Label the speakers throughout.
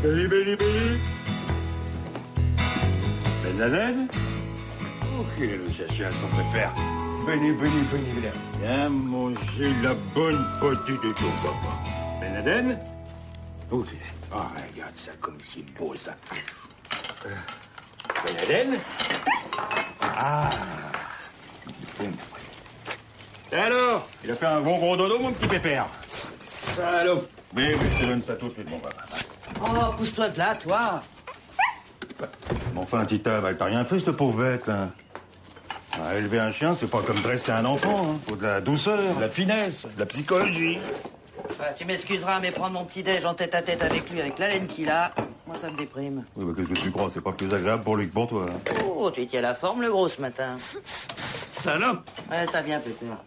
Speaker 1: Béni, béni, béni. Ben Laden. Oh, quel est le chien à son préfère. Béni, béni, béni, béni. Viens manger la bonne petite de ton papa. Ben Laden. Ok. Ah, regarde ça comme c'est beau, ça. Ben Laden. Ah. Et alors, il a fait un bon gros dodo, mon petit pépère. Salaud. Mais je te donne ça tout de suite, mon papa.
Speaker 2: Oh, pousse-toi de là, toi.
Speaker 1: Mais enfin, Tita, elle t'a rien fait, cette pauvre bête, là. Ah, élever un chien, c'est pas comme dresser un enfant. Hein. Faut de la douceur, de la finesse, de la psychologie.
Speaker 2: Tu m'excuseras, mais prendre mon petit-déj en tête-à-tête avec lui, avec la laine qu'il a, moi, ça me déprime.
Speaker 1: Oui, mais qu'est-ce que tu crois? C'est pas plus agréable pour lui que pour toi. Hein.
Speaker 2: Oh, tu tiens la forme, le gros, ce matin.
Speaker 1: Salope!
Speaker 2: Ouais, ça vient, Pépère.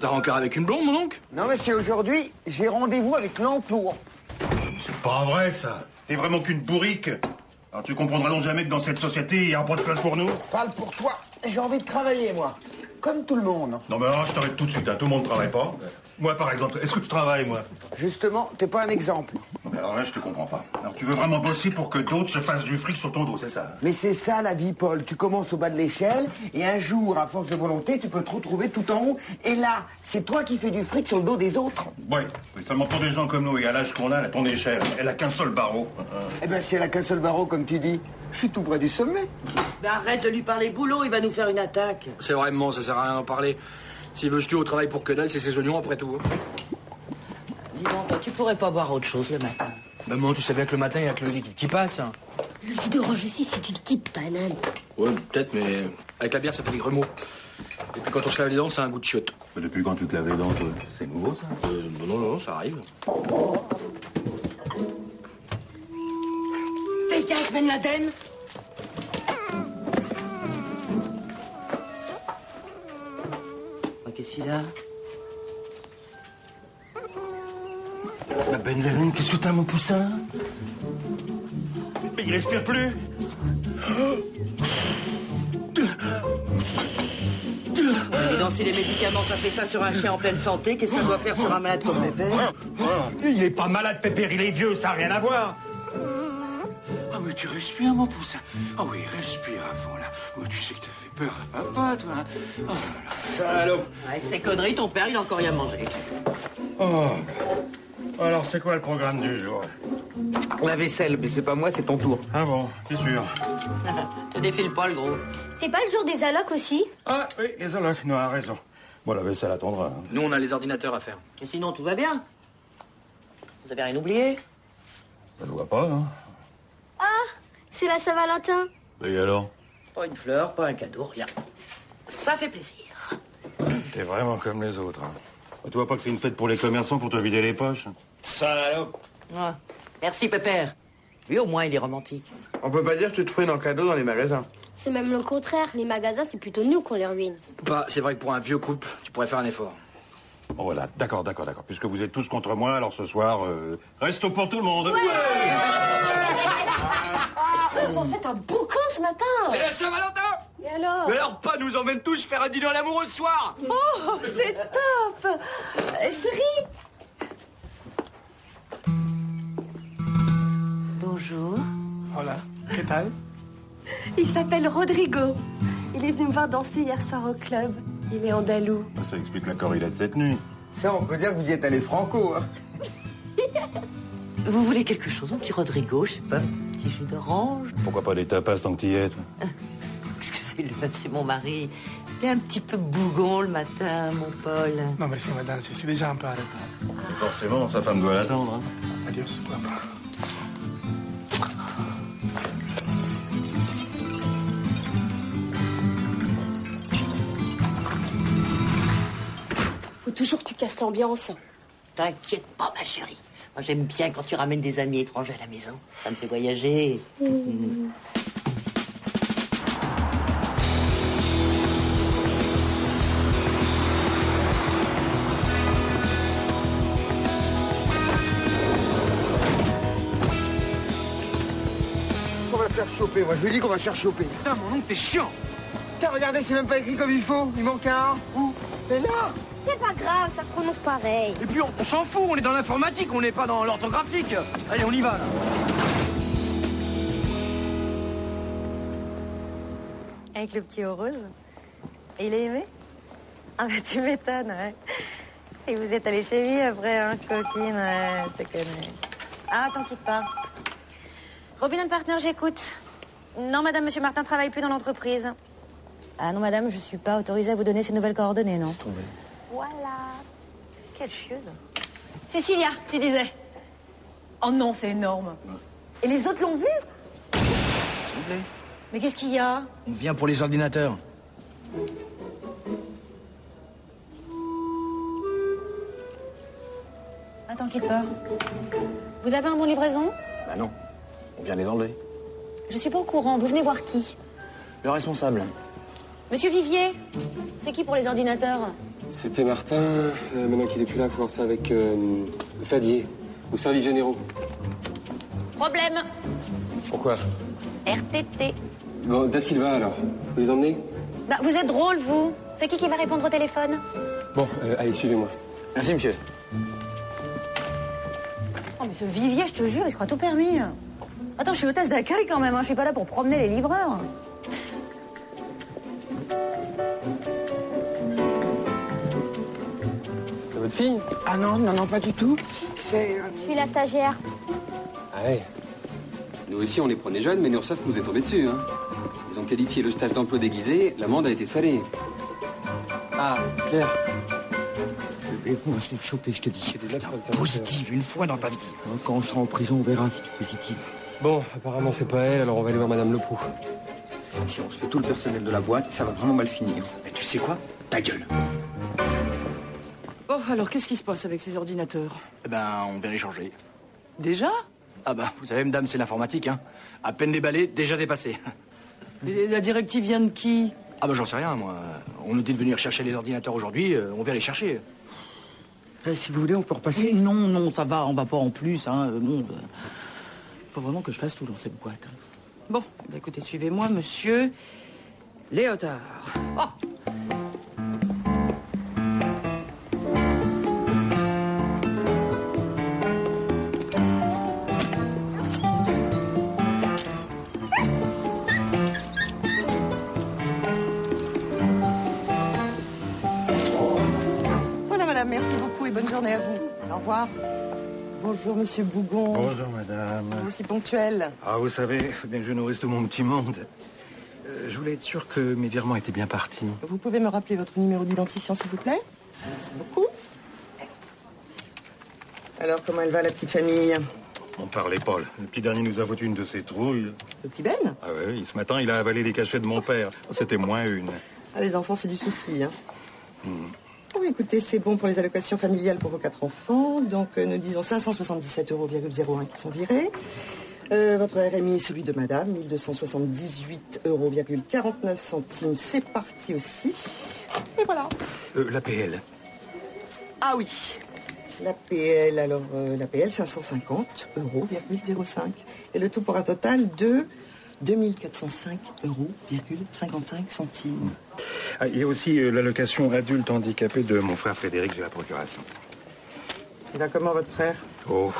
Speaker 3: T'as rencard avec une blonde, mon oncle?
Speaker 4: Non, monsieur, aujourd'hui, j'ai rendez-vous avec l'emploi.
Speaker 1: C'est pas vrai, ça. T'es vraiment qu'une bourrique. Alors tu comprendras donc jamais que dans cette société, il n'y a pas de place pour nous?
Speaker 4: Parle pour toi. J'ai envie de travailler, moi. Comme tout le monde.
Speaker 1: Non, mais alors, je t'arrête tout de suite. Hein. Tout le monde ne travaille pas. Moi, par exemple, est-ce que je travaille, moi?
Speaker 4: Justement, t'es pas un exemple.
Speaker 1: Non, mais alors là, je te comprends pas. Alors tu veux vraiment bosser pour que d'autres se fassent du fric sur ton dos, c'est ça?
Speaker 4: Mais c'est ça, la vie, Paul. Tu commences au bas de l'échelle, et un jour, à force de volonté, tu peux te retrouver tout en haut. Et là, c'est toi qui fais du fric sur le dos des autres.
Speaker 1: Oui, seulement pour des gens comme nous, et à l'âge qu'on a, là, ton échelle, elle a qu'un seul barreau.
Speaker 4: Eh ben, si elle a qu'un seul barreau, comme tu dis, je suis tout près du sommet.
Speaker 2: Mais arrête de lui parler boulot, il va nous faire une attaque.
Speaker 3: C'est vraiment, ça sert à rien d'en parler. S'il veut jeter au travail pour que dalle, c'est ses oignons après tout. Hein.
Speaker 2: Dis donc, toi, tu pourrais pas boire autre chose le matin?
Speaker 3: Maman, tu sais bien que le matin, il y a que le liquide qui passe. Hein.
Speaker 5: Le jus d'orange aussi, c'est du liquide banane.
Speaker 3: Ouais, peut-être, mais avec la bière, ça fait des grumeaux. Et puis quand on se lave les dents, ça a un goût de chiotte.
Speaker 1: Mais depuis quand tu te laves les dents, toi? C'est nouveau, ça?
Speaker 3: Non, ça arrive.
Speaker 2: Dégage, Ben Laden. Qu'est-ce qu'il a?
Speaker 1: Ben Laden, qu'est-ce que t'as, mon poussin? Mais il respire plus.
Speaker 2: Et donc, si les médicaments, ça fait ça sur un chien en pleine santé, qu'est-ce que ça doit faire sur un malade comme Pépère?
Speaker 1: Il est pas malade, Pépère, il est vieux, ça n'a rien à voir.
Speaker 6: Ah, mais tu respires, mon poussin. Ah oui, respire à fond, là. Oh, tu sais que t'as fait peur à papa, toi. Hein. Oh là là.
Speaker 1: Salaud.
Speaker 2: Avec ces conneries, ton père, il a encore rien mangé.
Speaker 1: Oh. Alors, c'est quoi le programme du jour?
Speaker 4: La vaisselle, mais c'est pas moi, c'est ton tour.
Speaker 1: Ah bon, c'est sûr.
Speaker 2: Te défile pas, le gros.
Speaker 5: C'est pas le jour des allocs aussi?
Speaker 1: Ah oui, les allocs, non, a raison. Bon, la vaisselle attendra. Hein.
Speaker 3: Nous, on a les ordinateurs à faire.
Speaker 2: Et sinon, tout va bien. Vous avez rien oublié?
Speaker 1: Ça se voit pas, hein?
Speaker 5: Ah, c'est la Saint-Valentin.
Speaker 1: Et alors?
Speaker 2: Pas une fleur, pas un cadeau, rien. Ça fait plaisir.
Speaker 1: T'es vraiment comme les autres, hein. Tu vois pas que c'est une fête pour les commerçants pour te vider les poches? Salaud.
Speaker 2: Ouais. Merci, Pépère. Lui, au moins, il est romantique.
Speaker 4: On peut pas dire que tu te ruines en cadeau dans les magasins.
Speaker 5: C'est même le contraire. Les magasins, c'est plutôt nous qu'on les ruine.
Speaker 3: Bah, c'est vrai que pour un vieux couple, tu pourrais faire un effort.
Speaker 1: Bon, voilà, d'accord. Puisque vous êtes tous contre moi, alors ce soir, resto pour tout le monde.
Speaker 5: Ils ont fait un boucan ce matin.
Speaker 3: C'est la Saint-Valentin!
Speaker 5: Et alors?
Speaker 3: Mais alors, pas nous emmène tous faire un dîner à l'amoureux ce soir!
Speaker 5: Oh, c'est top. Chérie.
Speaker 7: Bonjour.
Speaker 8: Hola, ¿qué tal?
Speaker 7: Il s'appelle Rodrigo. Il est venu me voir danser hier soir au club. Il est andalou.
Speaker 1: Ça explique la corrida de cette nuit.
Speaker 4: Ça, on peut dire que vous y êtes allé franco, hein.
Speaker 2: Vous voulez quelque chose, mon petit Rodrigo? Je sais pas, un petit jus d'orange?
Speaker 1: Pourquoi pas des tapas tant que t'y es, toi?
Speaker 2: Excusez-le, c'est mon mari. Il est un petit peu bougon le matin, mon Paul.
Speaker 8: Non, merci, madame. Je suis déjà un peu en retard.
Speaker 1: Forcément, sa femme doit l'attendre, hein.
Speaker 8: Adios, papa.
Speaker 5: Faut toujours que tu casses l'ambiance.
Speaker 2: T'inquiète pas, ma chérie. Moi, j'aime bien quand tu ramènes des amis étrangers à la maison. Ça me fait voyager.
Speaker 4: On va se faire choper, moi. Je lui dis qu'on va se faire choper.
Speaker 6: Putain, mon oncle, t'es chiant.
Speaker 4: Putain, regardez, c'est même pas écrit comme il faut. Il manque un. Où? Mais là.
Speaker 5: C'est pas grave, ça se prononce pareil.
Speaker 3: Et puis on s'en fout, on est dans l'informatique, on n'est pas dans l'orthographique. Allez, on y va là.
Speaker 7: Avec le petit haut rose. Et il a aimé? Ah bah tu m'étonnes, ouais. Et vous êtes allé chez lui après, hein, coquine, ouais, je te connais. Ah, t'en quitte pas. Robin Partner, j'écoute. Non, madame, monsieur Martin travaille plus dans l'entreprise. Ah non, madame, je suis pas autorisée à vous donner ces nouvelles coordonnées, non. Voilà. Quelle chieuse. Cécilia, tu disais. Oh non, c'est énorme. Et les autres l'ont vu?
Speaker 3: S'il vous plaît.
Speaker 7: Mais qu'est-ce qu'il y a?
Speaker 3: On vient pour les ordinateurs.
Speaker 7: Ah, t'inquiète pas. Vous avez un bon livraison?
Speaker 3: Bah non, on vient les enlever.
Speaker 7: Je suis pas au courant. Vous venez voir qui?
Speaker 3: Le responsable.
Speaker 7: Monsieur Vivier, c'est qui pour les ordinateurs?
Speaker 9: C'était Martin. Maintenant qu'il est plus là, il faut voir ça avec Fadier, au service généraux.
Speaker 7: Problème.
Speaker 9: Pourquoi?
Speaker 7: RTT.
Speaker 9: Bon, Da Silva alors. Vous les emmenez?
Speaker 7: Bah, vous êtes drôle, vous. C'est qui va répondre au téléphone?
Speaker 9: Bon, allez, suivez-moi.
Speaker 3: Merci, monsieur.
Speaker 7: Oh, mais ce Vivier, je te jure, il sera tout permis. Attends, je suis hôtesse d'accueil quand même, hein. Je suis pas là pour promener les livreurs.
Speaker 9: C'est votre fille?
Speaker 4: Ah non, non, non, pas du tout. C'est...
Speaker 5: Je suis la stagiaire.
Speaker 9: Ah ouais. Nous aussi, on les prenait jeunes, mais l'URSSAF nous est tombé dessus, hein. Ils ont qualifié le stage d'emploi déguisé, l'amende a été salée. Ah, Claire.
Speaker 4: On va se faire choper, je te dis.
Speaker 3: Positive, une fois dans ta vie.
Speaker 4: Quand on sera en prison, on verra si tu es positif.
Speaker 9: Bon, apparemment, c'est pas elle, alors on va aller voir Madame Leproux.
Speaker 4: Si on se fait tout le personnel de la boîte, ça va vraiment mal finir.
Speaker 3: Mais tu sais quoi? Ta gueule.
Speaker 10: Oh, alors qu'est-ce qui se passe avec ces ordinateurs?
Speaker 3: Eh ben, on vient les changer.
Speaker 10: Déjà?
Speaker 3: Ah bah, vous savez, madame, c'est l'informatique, hein. À peine déballé, déjà dépassé.
Speaker 10: Et la directive vient de qui?
Speaker 3: Ah bah, j'en sais rien, moi. On nous dit de venir chercher les ordinateurs aujourd'hui, on vient les chercher.
Speaker 4: Si vous voulez, on peut repasser.
Speaker 10: Non, non, ça va, on va pas en plus, hein. Bon, faut vraiment que je fasse tout dans cette boîte. Bon, bah écoutez, suivez-moi, monsieur Léotard. Oh!
Speaker 11: Merci beaucoup et bonne journée à vous. Au revoir. Bonjour, monsieur Bougon.
Speaker 1: Bonjour, madame.
Speaker 11: Aussi ponctuel.
Speaker 1: Ah, vous savez, il faut bien que je nourrisse tout mon petit monde. Je voulais être sûr que mes virements étaient bien partis.
Speaker 11: Vous pouvez me rappeler votre numéro d'identifiant, s'il vous plaît? Merci beaucoup. Alors, comment elle va, la petite famille?
Speaker 1: On parlait pas. Le petit dernier nous a foutu une de ses trouilles.
Speaker 11: Le petit Ben?
Speaker 1: Ah oui, ce matin, il a avalé les cachets de mon père. C'était moins une.
Speaker 11: Ah, les enfants, c'est du souci, hein. Oh, écoutez, c'est bon pour les allocations familiales pour vos 4 enfants. Donc, nous disons 577,01 € qui sont virés. Votre RMI, celui de madame, 1278,49 €. C'est parti aussi. Et voilà.
Speaker 1: L'APL.
Speaker 11: Ah oui. L'APL, alors, l'APL, 550,05 €. Et le tout pour un total de 2405,55 €.
Speaker 1: Ah, il y a aussi l'allocation adulte handicapé de mon frère Frédéric de la procuration.
Speaker 11: Il va comment, votre frère?
Speaker 1: Oh,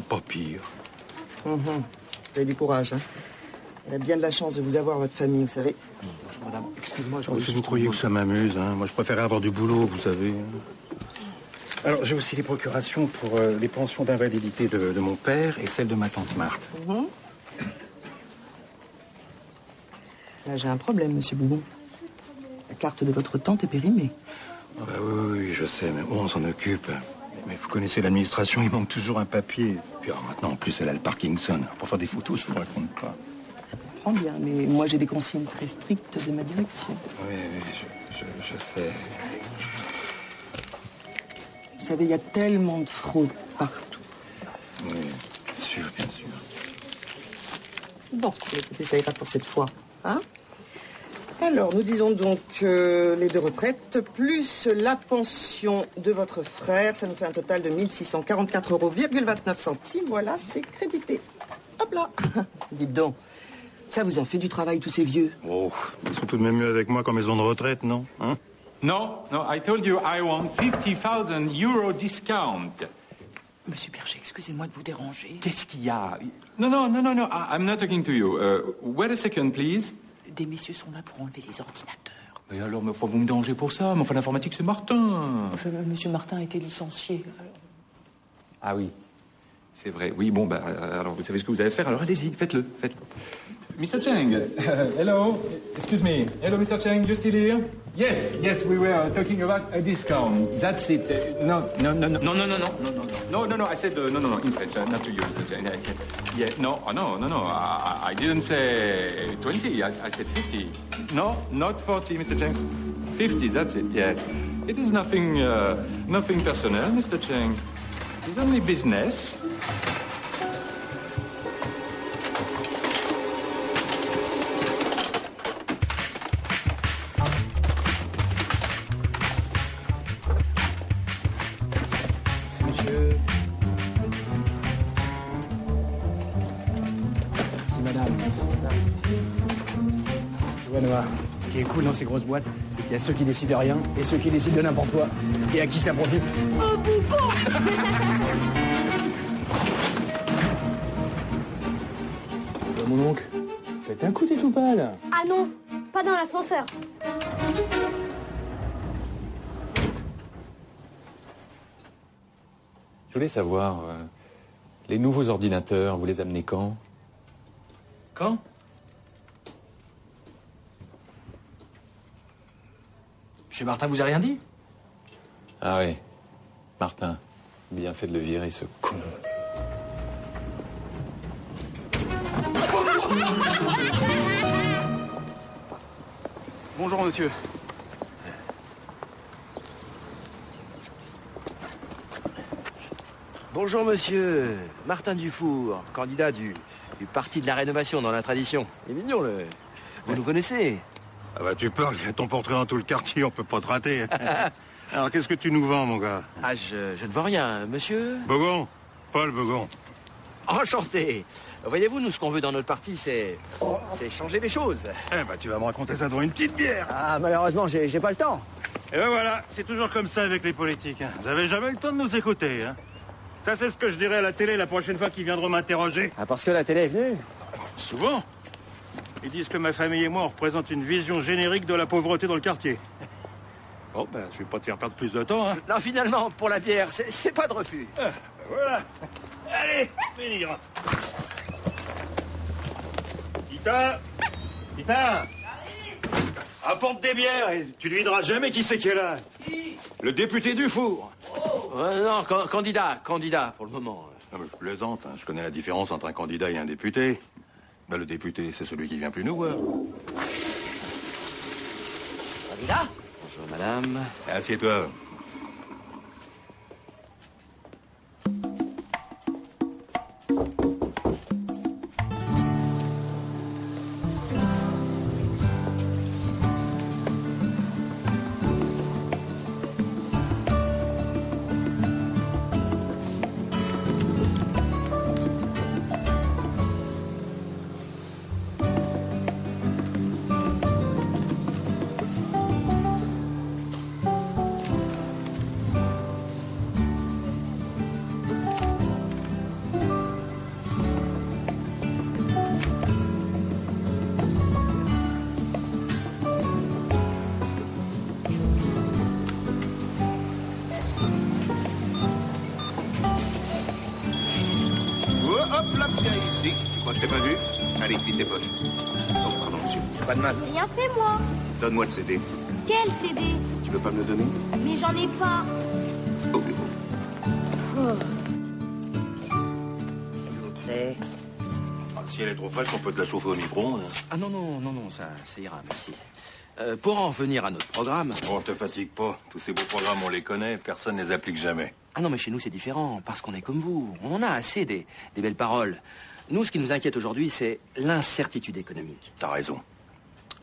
Speaker 1: pas pire.
Speaker 11: Vous avez du courage, hein. Il a bien de la chance de vous avoir, votre famille, vous savez.
Speaker 3: Bonjour, madame. Excuse-moi, je...
Speaker 1: Si vous croyez que ça m'amuse, hein, moi je préfère avoir du boulot, vous savez. Alors, j'ai aussi les procurations pour les pensions d'invalidité de mon père et celles de ma tante Marthe.
Speaker 11: Là, j'ai un problème, monsieur Bougon. La carte de votre tante est périmée.
Speaker 1: Ah bah oui, je sais, mais on s'en occupe. Mais vous connaissez l'administration, il manque toujours un papier. Puis alors, maintenant, en plus, elle a le Parkinson. Pour faire des photos, je vous raconte pas.
Speaker 11: Je comprends bien, mais moi, j'ai des consignes très strictes de ma direction.
Speaker 1: Oui, je sais.
Speaker 11: Vous savez, il y a tellement de fraude partout.
Speaker 1: Oui, bien sûr, bien sûr.
Speaker 11: Bon, écoutez, ça ira pour cette fois, hein? Alors, nous disons donc les 2 retraites, plus la pension de votre frère, ça nous fait un total de 1644,29 €. Voilà, c'est crédité. Hop là. Dites donc, Ça vous en fait du travail, tous ces vieux?
Speaker 1: Oh, ils sont tout de même mieux avec moi qu'en maison de retraite, non? Hein?
Speaker 6: No, I told you I want 50,000 euro discount.
Speaker 10: Monsieur Berger, excusez-moi de vous déranger.
Speaker 6: Qu'est-ce qu'il y a? No, I'm not talking to you. Wait a second, please.
Speaker 10: Des messieurs sont là pour enlever les ordinateurs.
Speaker 6: Mais alors, mais pourquoi vous me dérangez pour ça? Mais enfin, l'informatique, c'est Martin.
Speaker 10: Enfin, monsieur Martin a été licencié. Alors...
Speaker 6: Ah oui, c'est vrai. Oui, bon, bah, alors vous savez ce que vous allez faire, alors allez-y, faites-le. Mr. Cheng, hello, excuse me. Hello, Mr. Cheng, you still here? Yes, we were talking about a discount. That's it. No, I said, no, in French, not to you, Mr. Cheng. Yeah, no, I didn't say 20, I said 50. No, not 40, Mr. Cheng. 50, that's it, yes. It is nothing personal, Mr. Cheng. It's only business.
Speaker 3: Monsieur. Merci, madame. Tu vois, Noah, ce qui est cool dans ces grosses boîtes, c'est qu'il y a ceux qui décident de rien et ceux qui décident de n'importe quoi. Et à qui ça profite.
Speaker 5: Oh, Bougon.
Speaker 3: Mon oncle, pète un coup, t'es tout pâle.
Speaker 5: Ah non, pas dans l'ascenseur.
Speaker 6: Je voulais savoir, les nouveaux ordinateurs, vous les amenez quand?
Speaker 3: Quand? Monsieur Martin vous a rien dit?
Speaker 6: Ah oui, Martin, bien fait de le virer, ce con.
Speaker 3: Bonjour, monsieur.
Speaker 12: Bonjour monsieur, Martin Dufour, candidat du Parti de la Rénovation dans la tradition. Il est mignon le... Vous nous connaissez?
Speaker 1: Ah bah tu parles, il y a ton portrait dans tout le quartier, on peut pas te rater. Alors qu'est-ce que tu nous vends, mon gars?
Speaker 12: Ah, je ne vois rien, monsieur.
Speaker 1: Bogon, Paul Bogon.
Speaker 12: Enchanté. Voyez-vous, nous, ce qu'on veut dans notre parti, c'est changer les choses.
Speaker 1: Eh bah tu vas me raconter ça devant une petite bière.
Speaker 12: Ah, malheureusement, j'ai pas le temps.
Speaker 1: Et ben voilà, c'est toujours comme ça avec les politiques. Hein. Vous avez jamais le temps de nous écouter. Hein. Ça, c'est ce que je dirai à la télé la prochaine fois qu'ils viendront m'interroger.
Speaker 12: Ah, parce que la télé est venue?
Speaker 1: Souvent. Ils disent que ma famille et moi, on représente une vision générique de la pauvreté dans le quartier. Bon, ben, je vais pas te faire perdre plus de temps, hein.
Speaker 12: Non, finalement, pour la bière, c'est pas de refus.
Speaker 1: Ah, voilà. Allez, venir. Tita, apporte des bières et tu lui diras jamais qui c'est qui est là. Le député Dufour.
Speaker 12: Non, candidat pour le moment.
Speaker 1: Non, mais je plaisante, hein. Je connais la différence entre un candidat et un député. Ben, le député, c'est celui qui vient plus nous voir.
Speaker 12: Candidat? Bonjour, madame.
Speaker 1: Assieds-toi.
Speaker 13: ici. Tu crois que je t'ai pas vu? Allez, vite tes poches. Non, pardon, monsieur. Pas de masque.
Speaker 5: Rien fait, moi.
Speaker 13: Donne-moi le CD.
Speaker 5: Quel CD?
Speaker 13: Tu veux pas me le donner?
Speaker 5: Mais j'en ai pas.
Speaker 13: Au bureau.
Speaker 1: Si elle est trop fraîche, on peut te la chauffer au micro.
Speaker 12: Ah non, ça ira, merci. Pour en revenir à notre programme...
Speaker 1: Bon, te fatigue pas. Tous ces beaux programmes, on les connaît, personne ne les applique jamais.
Speaker 12: Ah non, mais chez nous, c'est différent, parce qu'on est comme vous. On en a assez des belles paroles. Nous, ce qui nous inquiète aujourd'hui, c'est l'incertitude économique.
Speaker 1: T'as raison.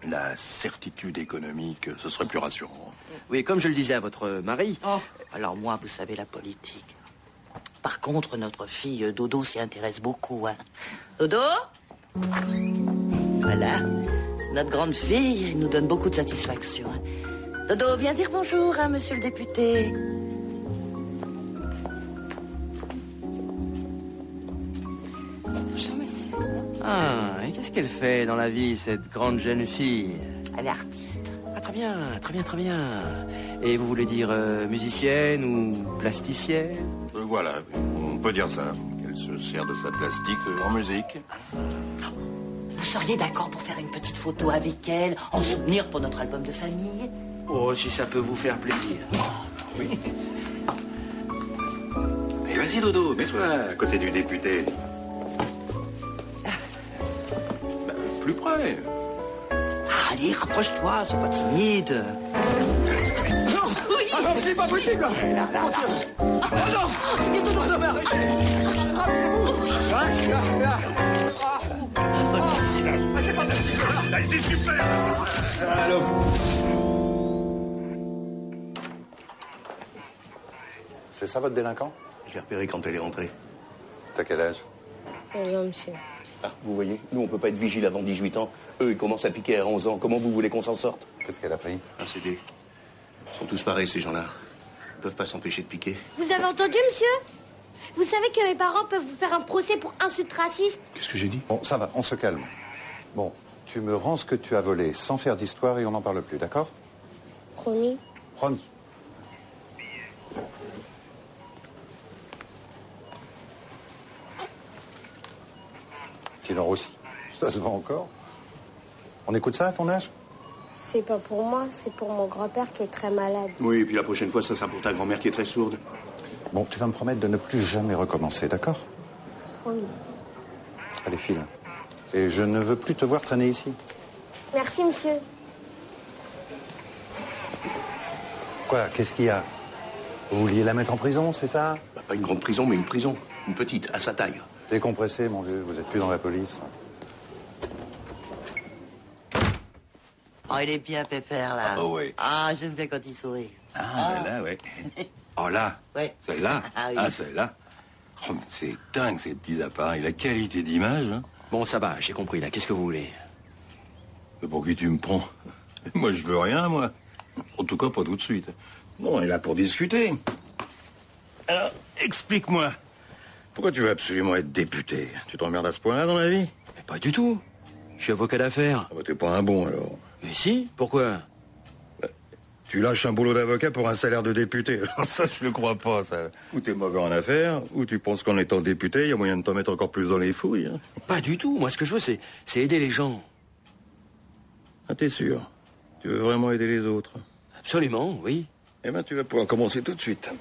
Speaker 1: La certitude économique, ce serait plus rassurant.
Speaker 12: Oui, comme je le disais à votre mari...
Speaker 2: Oh, alors moi, vous savez, la politique. Par contre, notre fille Dodo s'y intéresse beaucoup, hein. Dodo? Voilà. C'est notre grande fille. Elle nous donne beaucoup de satisfaction. Dodo, viens dire bonjour à monsieur le député.
Speaker 5: Bonjour, monsieur.
Speaker 12: Ah, et qu'est-ce qu'elle fait dans la vie, cette grande jeune fille?
Speaker 2: Elle est artiste.
Speaker 12: Ah, très bien, très bien, très bien. Et vous voulez dire musicienne ou plasticienne?
Speaker 1: Voilà, on peut dire ça. Qu'elle se sert de sa plastique en musique.
Speaker 2: Vous seriez d'accord pour faire une petite photo avec elle, en souvenir pour notre album de famille?
Speaker 12: Oh, si ça peut vous faire plaisir.
Speaker 1: Oui. Et vas-y, Dodo, mets-toi à côté du député. Plus près.
Speaker 2: Ah, allez, rapproche-toi, sois pas timide.
Speaker 3: Non, ah non, c'est pas possible. Mon Dieu. Oh non, c'est bientôt dans le arrêtez. Rappelez-vous. C'est pas possible.
Speaker 1: Là, c'est super.
Speaker 3: Allô.
Speaker 14: C'est ça votre délinquant?
Speaker 13: Je l'ai repéré quand elle est rentrée.
Speaker 14: T'as quel âge?
Speaker 5: 11 ans, monsieur.
Speaker 13: Ah, vous voyez, nous, on peut pas être vigile avant 18 ans. Eux, ils commencent à piquer à 11 ans. Comment vous voulez qu'on s'en sorte?
Speaker 14: Qu'est-ce qu'elle a pris?
Speaker 13: Un CD. Ils sont tous pareils, ces gens-là. Ils peuvent pas s'empêcher de piquer.
Speaker 5: Vous avez entendu, monsieur? Vous savez que mes parents peuvent vous faire un procès pour insulte raciste?
Speaker 13: Qu'est-ce que j'ai dit?
Speaker 14: Bon, ça va, on se calme. Bon, tu me rends ce que tu as volé sans faire d'histoire et on n'en parle plus, d'accord?
Speaker 5: Promis.
Speaker 14: Promis. Kinnor aussi. Ça se vend encore. On écoute ça à ton âge?
Speaker 5: C'est pas pour moi, c'est pour mon grand-père qui est très malade.
Speaker 13: Oui, et puis la prochaine fois, ça sera pour ta grand-mère qui est très sourde.
Speaker 14: Bon, tu vas me promettre de ne plus jamais recommencer, d'accord?
Speaker 5: Promis.
Speaker 14: Allez, file. Et je ne veux plus te voir traîner ici.
Speaker 5: Merci, monsieur.
Speaker 14: Quoi? Qu'est-ce qu'il y a? Vous vouliez la mettre en prison, c'est ça?
Speaker 13: Bah, pas une grande prison, mais une prison. Une petite, à sa taille.
Speaker 14: Décompressé, mon vieux. Vous êtes plus dans la police.
Speaker 2: Oh, il est bien, Pépère, là.
Speaker 1: Ah, bah ouais.
Speaker 2: Ah, j'aime bien quand il sourit.
Speaker 1: Ah, là, ouais. Oh, là.
Speaker 2: Ouais.
Speaker 1: Celle-là.
Speaker 2: Ah, oui.
Speaker 1: Ah, celle-là. Oh, mais c'est dingue, ces petits appareils. La qualité d'image, hein.
Speaker 12: Bon, ça va, j'ai compris, là. Qu'est-ce que vous voulez?
Speaker 1: Mais pour qui tu me prends? Moi, je veux rien, moi. En tout cas, pas tout de suite. Bon, on est là pour discuter. Alors, explique-moi. Pourquoi tu veux absolument être député? Tu t'emmerdes à ce point-là dans la vie?
Speaker 12: Mais pas du tout. Je suis avocat d'affaires.
Speaker 1: Ah bah, t'es pas un bon, alors.
Speaker 12: Mais si, pourquoi?
Speaker 1: Tu lâches un boulot d'avocat pour un salaire de député. Ça, je le crois pas, ça. Ou t'es mauvais en affaires, ou tu penses qu'en étant député, il y a moyen de t'en mettre encore plus dans les fouilles. Hein.
Speaker 12: Pas du tout. Moi, ce que je veux, c'est aider les gens.
Speaker 1: Ah, t'es sûr? Tu veux vraiment aider les autres?
Speaker 12: Absolument, oui.
Speaker 1: Eh ben, tu vas pouvoir commencer tout de suite.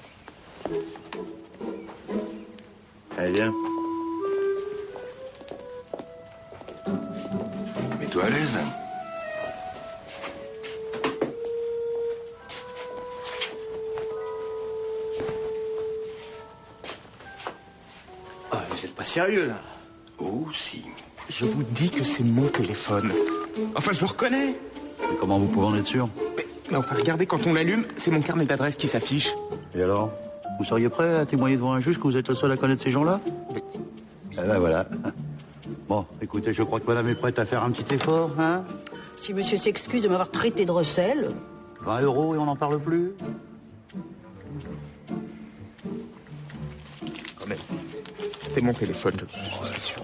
Speaker 1: Allez, viens. Mets-toi à l'aise.
Speaker 12: Ah, vous êtes pas sérieux, là?
Speaker 1: Oh, si.
Speaker 15: Je vous dis que c'est mon téléphone. Enfin, je le reconnais.
Speaker 16: Mais comment vous pouvez en être sûr?
Speaker 15: Mais enfin, regardez, quand on l'allume, c'est mon carnet d'adresse qui s'affiche.
Speaker 16: Et alors? Vous seriez prêt à témoigner devant un juge que vous êtes le seul à connaître ces gens-là? Eh ben voilà. Bon, écoutez, je crois que madame est prête à faire un petit effort, hein?
Speaker 17: Si monsieur s'excuse de m'avoir traité de recel...
Speaker 16: 20 € et on n'en parle plus?
Speaker 15: Quand même, c'est mon téléphone, je suis sûr.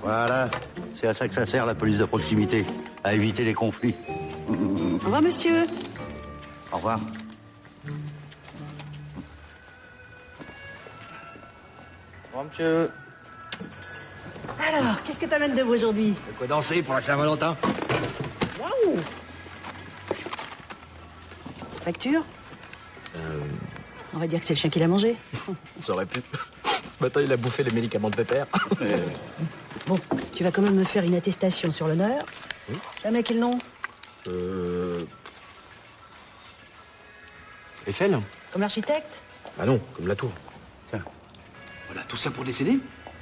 Speaker 16: Voilà, c'est à ça que ça sert, la police de proximité. À éviter les conflits.
Speaker 17: Au revoir, monsieur.
Speaker 16: Au revoir.
Speaker 12: Au revoir, monsieur.
Speaker 17: Alors, qu'est-ce que t'amènes de beau aujourd'hui?
Speaker 12: De quoi danser pour la Saint-Valentin?
Speaker 17: Waouh! Facture? On va dire que c'est le chien qui l'a mangé.
Speaker 12: Ça aurait pu. Ce matin, il a bouffé les médicaments de Pépère.
Speaker 17: Bon, tu vas quand même me faire une attestation sur l'honneur.
Speaker 12: Oui.
Speaker 17: Jamais quel nom?
Speaker 12: Eiffel?
Speaker 17: Comme l'architecte?
Speaker 12: Ah non, comme la tour.
Speaker 15: Tiens. Voilà, tout ça pour des CD?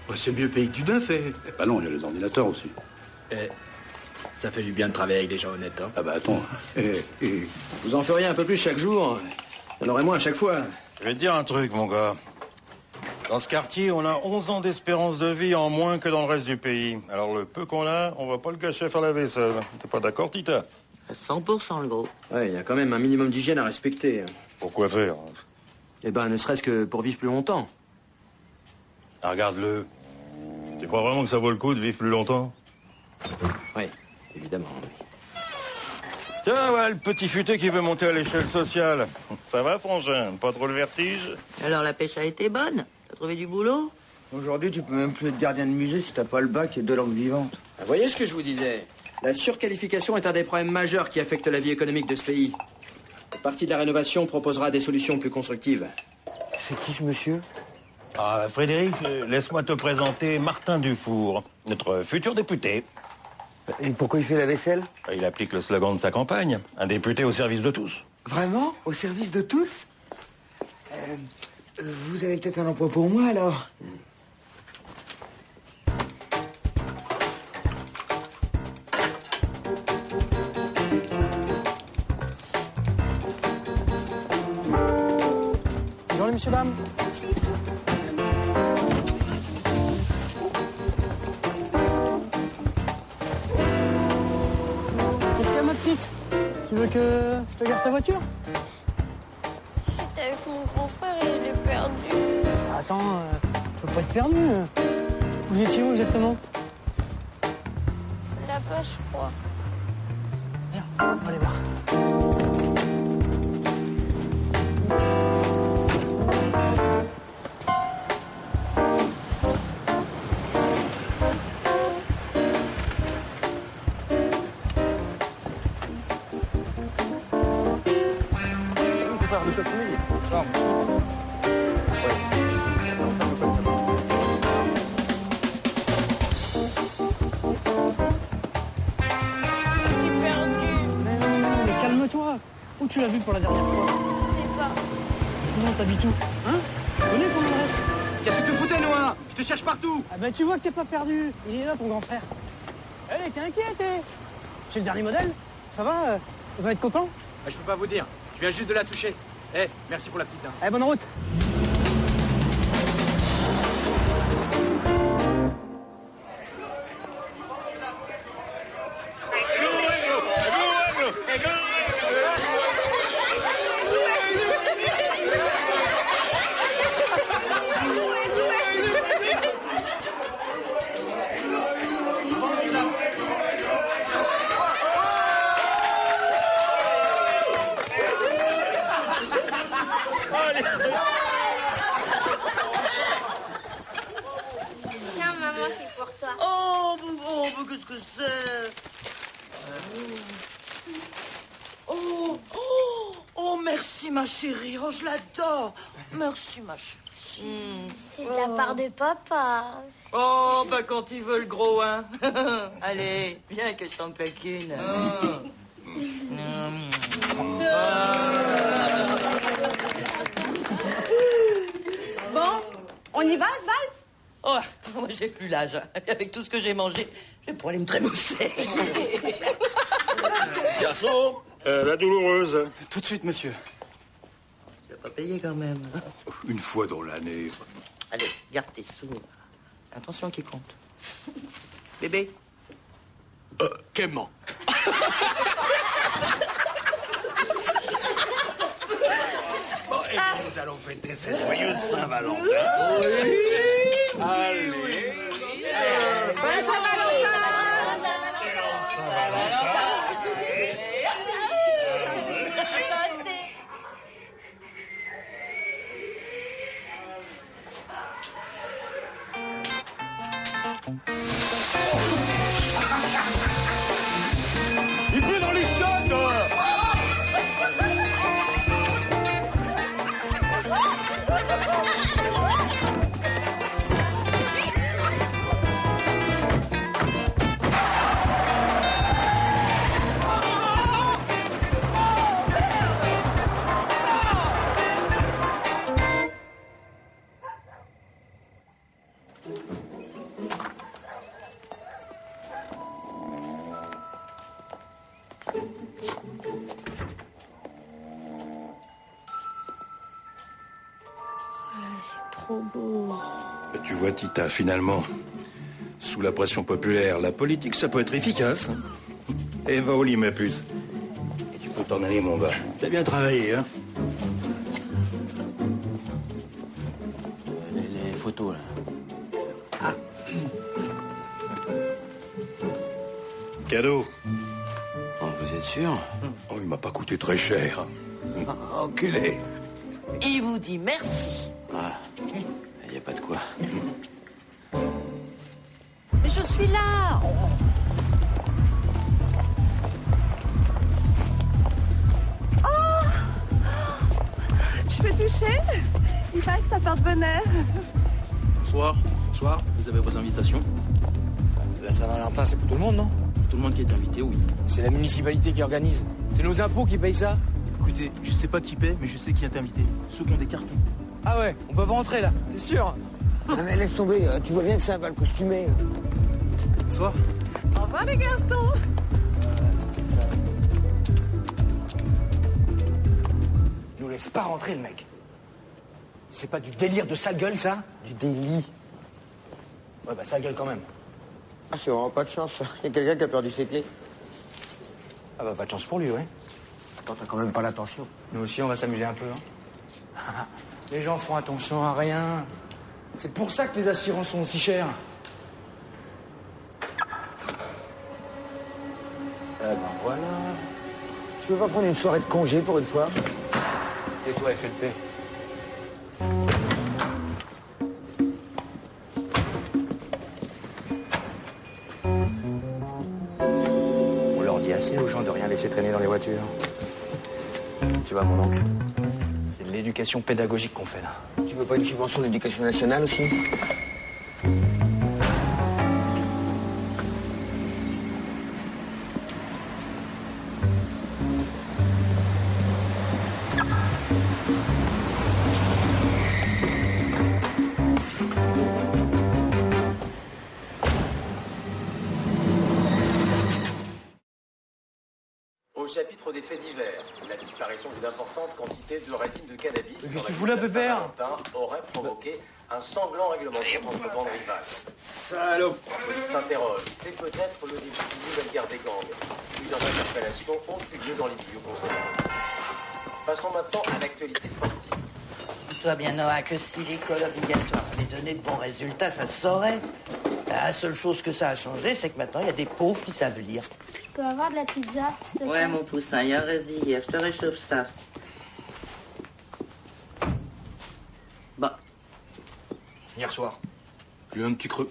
Speaker 15: Ouais, c'est mieux payé que du neuf, eh.
Speaker 16: Bah non, il y a les ordinateurs aussi.
Speaker 12: Ça fait du bien de travailler avec des gens honnêtes, hein.
Speaker 16: Ah bah attends.
Speaker 12: Vous en feriez un peu plus chaque jour. Il y en aurait moins à chaque fois.
Speaker 1: Je vais te dire un truc, mon gars. Dans ce quartier, on a 11 ans d'espérance de vie en moins que dans le reste du pays. Alors le peu qu'on a, on va pas le gâcher à faire la vaisselle. T'es pas d'accord, Tita?
Speaker 2: 100% le gros.
Speaker 12: Ouais, il y a quand même un minimum d'hygiène à respecter.
Speaker 1: Pourquoi faire?
Speaker 12: Eh ben, ne serait-ce que pour vivre plus longtemps.
Speaker 1: Ah, regarde-le. Tu crois vraiment que ça vaut le coup de vivre plus longtemps?
Speaker 12: Oui, évidemment.
Speaker 1: Tiens, ouais, le petit futé qui veut monter à l'échelle sociale. Ça va, frangin? Pas trop le vertige?
Speaker 2: Alors la pêche a été bonne? T'as trouvé du boulot?
Speaker 4: Aujourd'hui, tu peux même plus être gardien de musée si t'as pas le bac et 2 langues vivantes.
Speaker 12: Vous voyez ce que je vous disais? La surqualification est un des problèmes majeurs qui affectent la vie économique de ce pays. Le parti de la rénovation proposera des solutions plus constructives.
Speaker 4: C'est qui ce monsieur?
Speaker 1: Ah, Frédéric, laisse-moi te présenter Martin Dufour, notre futur député.
Speaker 4: Et pourquoi il fait la vaisselle?
Speaker 1: Il applique le slogan de sa campagne, un député au service de tous.
Speaker 4: Vraiment? Au service de tous? Vous avez peut-être un emploi pour moi, alors?
Speaker 8: Bonjour, messieurs, dames. Qu'est-ce qu'il y a, ma petite? Tu veux que je te garde ta voiture?
Speaker 5: J'étais avec mon grand frère et je l'ai perdu.
Speaker 8: Attends, tu peux pas être perdu. Vous étiez où exactement?
Speaker 5: Là-bas, je crois.
Speaker 8: Viens, on va aller voir.
Speaker 5: J'ai perdu.
Speaker 8: Mais calme-toi. Où tu l'as vu pour la dernière fois?
Speaker 5: Je sais pas.
Speaker 8: Sinon, t'habites où? Hein? Tu connais ton adresse?
Speaker 12: Qu'est-ce que tu foutais, Noah? Je te cherche partout.
Speaker 8: Ah ben tu vois que t'es pas perdu. Il est là, ton grand frère. Allez, t'es inquiète, eh? C'est le dernier modèle? Ça va? Vous allez être content?
Speaker 12: Je peux pas vous dire. Je viens juste de la toucher. Eh, merci pour la petite. Hein.
Speaker 8: Allez, bonne route.
Speaker 5: Tiens, maman, c'est pour toi.
Speaker 2: Oh, qu'est-ce que c'est? Oh, merci ma chérie. Oh, je l'adore. Merci ma chérie.
Speaker 5: C'est de la part de papa.
Speaker 2: Oh, bah quand il veut le gros, hein. Allez, viens que je t'en claque une.
Speaker 17: Bon, on y va, Sval?
Speaker 2: Oh, moi j'ai plus l'âge. Avec tout ce que j'ai mangé, je vais pas aller me trémousser.
Speaker 1: Garçon, la douloureuse.
Speaker 15: Tout de suite, monsieur.
Speaker 2: Tu vas pas payer quand même.
Speaker 1: Une fois dans l'année.
Speaker 2: Allez, garde tes sous. Attention qui compte. Bébé.
Speaker 15: Quément.
Speaker 1: Bon, et nous allons fêter cette joyeuse Saint-Valentin. Allez.
Speaker 17: Bonne Saint-Valentin!
Speaker 1: Il pleut dans les chiottes.
Speaker 5: C'est trop trop beau.
Speaker 1: Tu vois, Tita, finalement, sous la pression populaire, la politique, ça peut être efficace. Et va au lit, ma puce. Et tu peux t'en aller, mon gars. T'as bien travaillé, hein?
Speaker 12: Les photos, là. Ah.
Speaker 1: Cadeau.
Speaker 12: Oh, vous êtes sûr?
Speaker 1: Oh, il m'a pas coûté très cher. Enculé.
Speaker 2: Il vous dit merci.
Speaker 12: Ah, il n'y a pas de quoi.
Speaker 2: Mais je suis là.
Speaker 18: Oh, je peux toucher? Il paraît que ça porte bonheur.
Speaker 15: Bonsoir. Bonsoir. Vous avez vos invitations?
Speaker 12: La Saint-Valentin, c'est pour tout le monde, non?
Speaker 15: Tout le monde qui est invité, oui.
Speaker 12: C'est la municipalité qui organise. C'est nos impôts qui payent ça.
Speaker 15: Écoutez, je sais pas qui paie, mais je sais qui est invité. Ceux qui ont des cartons.
Speaker 12: Ah ouais, on peut pas rentrer là, t'es sûr?
Speaker 4: Non mais laisse tomber, tu vois bien que c'est un bal costumé.
Speaker 15: Bonsoir.
Speaker 18: Au revoir les garçons.
Speaker 12: Nous laisse pas rentrer le mec. C'est pas du délire de sale gueule, ça?
Speaker 4: Du délit.
Speaker 12: Ouais, bah sale gueule quand même.
Speaker 4: Ah, c'est vraiment pas de chance. Il y a quelqu'un qui a perdu ses clés.
Speaker 12: Ah bah pas de chance pour lui, ouais.
Speaker 4: Attends, t'as quand même pas l'attention.
Speaker 12: Nous aussi, on va s'amuser un peu, hein. Les gens font attention à rien. C'est pour ça que les assurances sont aussi chères. Eh ben voilà.
Speaker 4: Tu veux pas prendre une soirée de congé pour une fois?
Speaker 12: Tais-toi et fais le paix. On leur dit assez aux gens de rien laisser traîner dans les voitures. Tu vois, mon oncle, c'est de l'éducation pédagogique qu'on fait là.
Speaker 4: Tu veux pas une subvention de l'éducation nationale aussi?
Speaker 19: Au chapitre des faits divers, la disparition d'une importante quantité de résine de cannabis
Speaker 12: Qu'est-ce que tu fous là, Pépère?
Speaker 19: aurait provoqué un sanglant règlement entre bandes rivales.
Speaker 12: Salope!
Speaker 19: On s'interroge, c'est peut-être le début d'une nouvelle guerre des gangs. Plusieurs interpellations ont eu lieu dans les milieux concernés. Passons maintenant à l'actualité sportive.
Speaker 2: Dis-toi bien, Noah, que si l'école obligatoire avait donné de bons résultats, ça se saurait. La seule chose que ça a changé, c'est que maintenant, il y a des pauvres qui savent lire.
Speaker 5: Je peux avoir de la pizza, s'il te plaît?
Speaker 2: Ouais, mon poussin, il y a un résille hier. Je te réchauffe ça. Bah.
Speaker 12: Hier soir.
Speaker 15: J'ai eu un petit creux.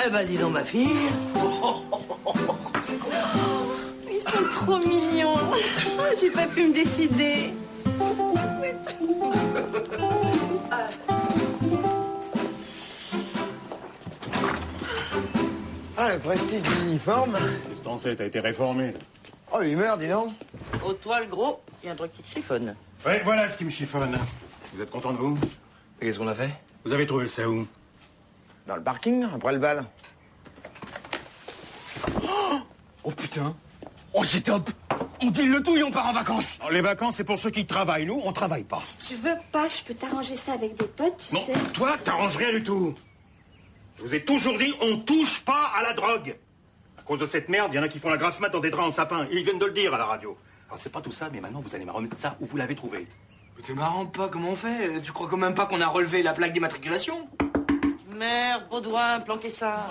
Speaker 2: Eh ben, dis donc, ma fille.
Speaker 18: Ils sont trop mignons. J'ai pas pu me décider.
Speaker 4: Ah, le prestige de l'uniforme.
Speaker 1: Qu'est-ce que t'en sais, t'as été réformé.
Speaker 4: Oh, humeur, dis donc.
Speaker 2: Au toile gros, il y a un truc qui te chiffonne.
Speaker 1: Ouais, voilà ce qui me chiffonne. Vous êtes content de vous?
Speaker 12: Et qu'est-ce qu'on a fait?
Speaker 1: Vous avez trouvé ça où?
Speaker 4: Dans le parking, après le bal.
Speaker 12: Oh putain! Oh, c'est top! On dit le tout et on part en vacances!
Speaker 1: Alors, les vacances, c'est pour ceux qui travaillent. Nous, on travaille pas.
Speaker 5: Tu veux pas, je peux t'arranger ça avec des potes, tu
Speaker 1: Non,
Speaker 5: sais.
Speaker 1: toi, t'arranges rien du tout. Je vous ai toujours dit, on touche pas à la drogue. À cause de cette merde, il y en a qui font la grasse mat dans des draps en sapin. Ils viennent de le dire à la radio. Alors, c'est pas tout ça, mais maintenant, vous allez me remettre ça où vous l'avez trouvé.
Speaker 12: Mais t'es marrant pas, comment on fait? Tu crois quand même pas qu'on a relevé la plaque d'immatriculation?
Speaker 2: Merde, Baudouin, planquez ça.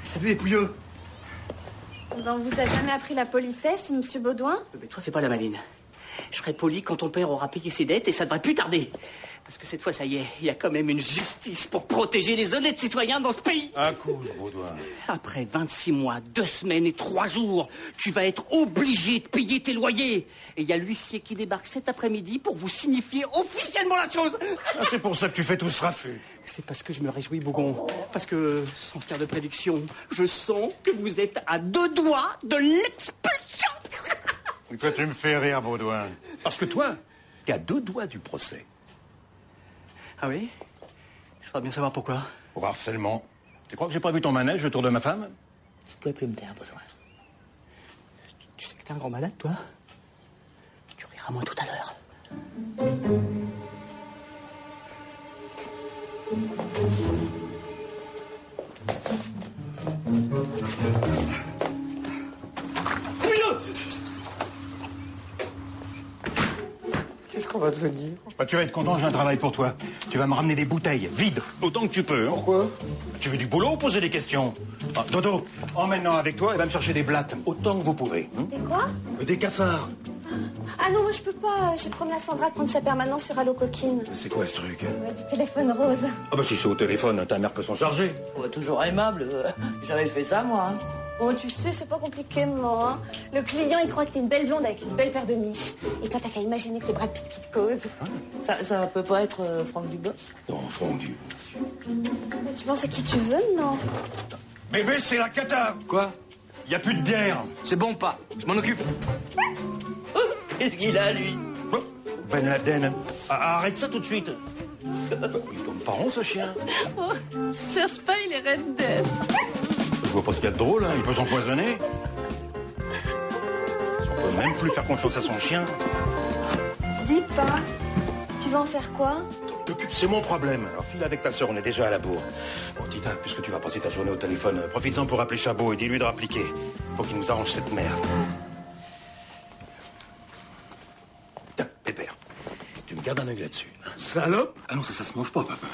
Speaker 12: Salut les pouilleux!
Speaker 18: Ben, on vous a jamais appris la politesse, monsieur Baudouin?
Speaker 17: Mais toi, fais pas la maline. Je serai poli quand ton père aura payé ses dettes et ça devrait plus tarder. Parce que cette fois, ça y est, il y a quand même une justice pour protéger les honnêtes citoyens dans ce pays.
Speaker 1: À coup, Baudouin.
Speaker 17: Après 26 mois, 2 semaines et 3 jours, tu vas être obligé de payer tes loyers. Et il y a l'huissier qui débarque cet après-midi pour vous signifier officiellement la chose.
Speaker 1: Ah, c'est pour ça que tu fais tout ce raffut.
Speaker 17: C'est parce que je me réjouis, Bougon. Parce que, sans faire de prédiction, je sens que vous êtes à 2 doigts de l'expulsion.
Speaker 1: Toi, tu me fais rire, Baudouin. Parce que toi,
Speaker 15: qu'à 2 doigts du procès.
Speaker 17: Ah oui? Je voudrais bien savoir pourquoi.
Speaker 15: Pour harcèlement. Tu crois que j'ai pas vu ton manège autour de ma femme?
Speaker 17: Je pouvais plus me taire, besoin. Tu sais que t'es un grand malade, toi? Tu riras moins tout à l'heure.
Speaker 4: Qu'est-ce qu'on va devenir?
Speaker 15: Bah, tu vas être content, j'ai un travail pour toi. Tu vas me ramener des bouteilles, vides, autant que tu peux. Hein.
Speaker 4: Pourquoi?
Speaker 15: Tu veux du boulot ou poser des questions? Ah, Dodo, emmène-en avec toi et va me chercher des blattes, autant que vous pouvez. Hein.
Speaker 18: Des quoi?
Speaker 15: Des cafards.
Speaker 18: Ah non, moi je peux pas. J'ai promis à Sandra de prendre sa permanence sur Allo Coquine.
Speaker 15: C'est quoi ce truc?
Speaker 18: Ouais, du téléphone rose.
Speaker 15: Ah bah si c'est au téléphone, ta mère peut s'en charger.
Speaker 2: Ouais, toujours aimable. J'ai jamais fait ça, moi. Hein.
Speaker 18: Oh, tu sais, c'est pas compliqué, moi. Hein. Le client, il croit que t'es une belle blonde avec une belle paire de miches. Et toi, t'as qu'à imaginer que c'est Brad Pitt qui te cause.
Speaker 2: Ça peut pas être Franck Dubos?
Speaker 15: Non, Franck Dubos.
Speaker 18: Mais tu penses à qui tu veux, non?
Speaker 15: Bébé, c'est la cata.
Speaker 17: Quoi?
Speaker 15: Y a plus de bière.
Speaker 17: C'est bon, pas. Je m'en occupe.
Speaker 2: Qu'est-ce qu'il a, lui?
Speaker 15: Ben Laden. Arrête ça tout de suite. Il tombe pas rond, ce chien.
Speaker 18: Oh, je cherche pas, il est red dead.
Speaker 15: Je vois pas ce qu'il y a de drôle, hein. Il peut s'empoisonner. On peut même plus faire confiance à son chien.
Speaker 18: Dis pas. Tu vas en faire quoi?
Speaker 15: T'occupe, c'est mon problème. Alors file avec ta sœur, on est déjà à la bourre. Bon, Tita, puisque tu vas passer ta journée au téléphone, profites-en pour appeler Chabot et dis-lui de rappliquer. Faut qu'il nous arrange cette merde. Tiens, Pépère, tu me gardes un œil là-dessus.
Speaker 17: Salope?
Speaker 15: Ah non, ça se mange pas, papa.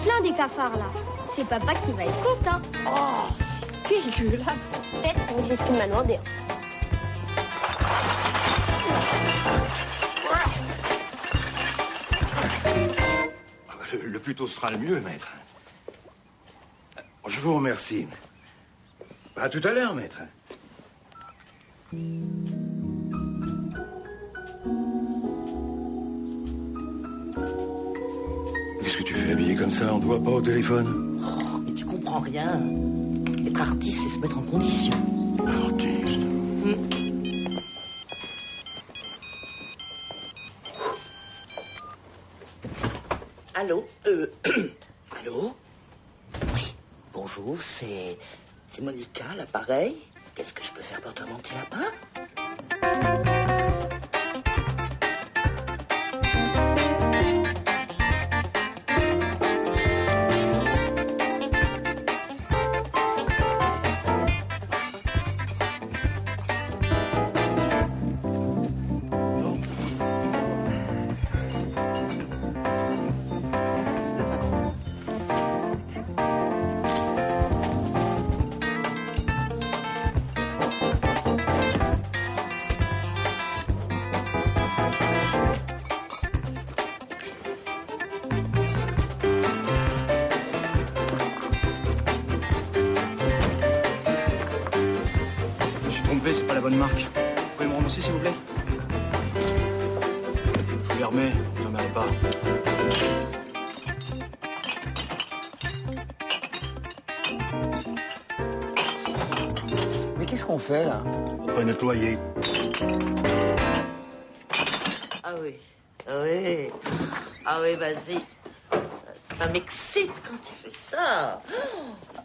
Speaker 5: Plein des cafards là. C'est papa qui va être content.
Speaker 18: Oh, c'est dégueulasse.
Speaker 5: Peut-être, mais c'est ce qu'il m'a demandé.
Speaker 15: Le plus tôt sera le mieux, maître. Je vous remercie. À tout à l'heure, maître. Qu'est-ce que tu fais habillé comme ça? On ne voit pas au téléphone.
Speaker 2: Oh, mais tu comprends rien. Être artiste, c'est se mettre en condition.
Speaker 15: Artiste?
Speaker 2: Allô? Allô? Oui, bonjour, c'est Monica, l'appareil. Qu'est-ce que je peux faire pour toi, mon petit lapin?
Speaker 17: C'est pas la bonne marque. Vous pouvez me rembourser, s'il vous plaît? Je vous les remets, j'en mets pas.
Speaker 4: Mais qu'est-ce qu'on fait, là?
Speaker 15: On va nettoyer.
Speaker 2: Ah oui, ah oui. Ah oui, vas-y. Ça m'excite quand tu fais ça.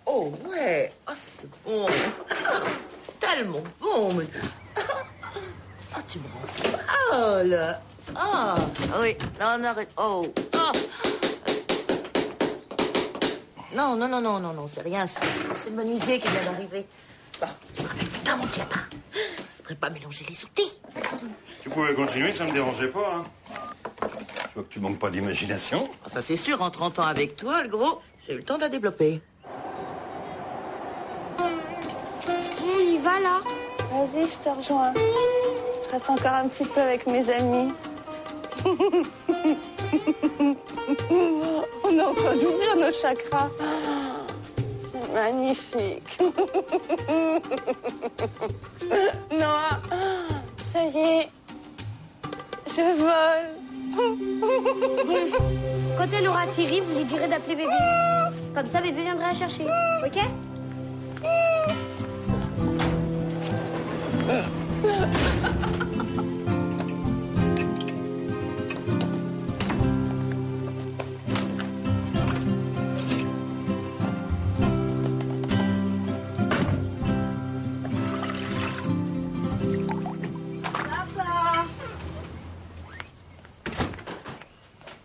Speaker 2: Oh ouais, oh, c'est bon. Tellement bon, mais... Ah, tu me rends folle. Ah, oui, non, arrête. Oh, ah. Non, c'est rien. C'est le menuisier qui vient d'arriver. Bon, putain, mon diable. Faudrait pas mélanger les outils.
Speaker 15: Tu pouvais continuer, ça me dérangeait pas, hein. Je vois que tu manques pas d'imagination.
Speaker 2: Ça, c'est sûr, en 30 ans avec toi, le gros, j'ai eu le temps de la développer.
Speaker 5: On y va, là.
Speaker 18: Vas-y, je te rejoins. Je reste encore un petit peu avec mes amis. On est en train d'ouvrir nos chakras. C'est magnifique. Noah, ça y est, je vole.
Speaker 5: Quand elle aura atterri, vous lui direz d'appeler bébé. Comme ça, bébé viendra la chercher. Ok?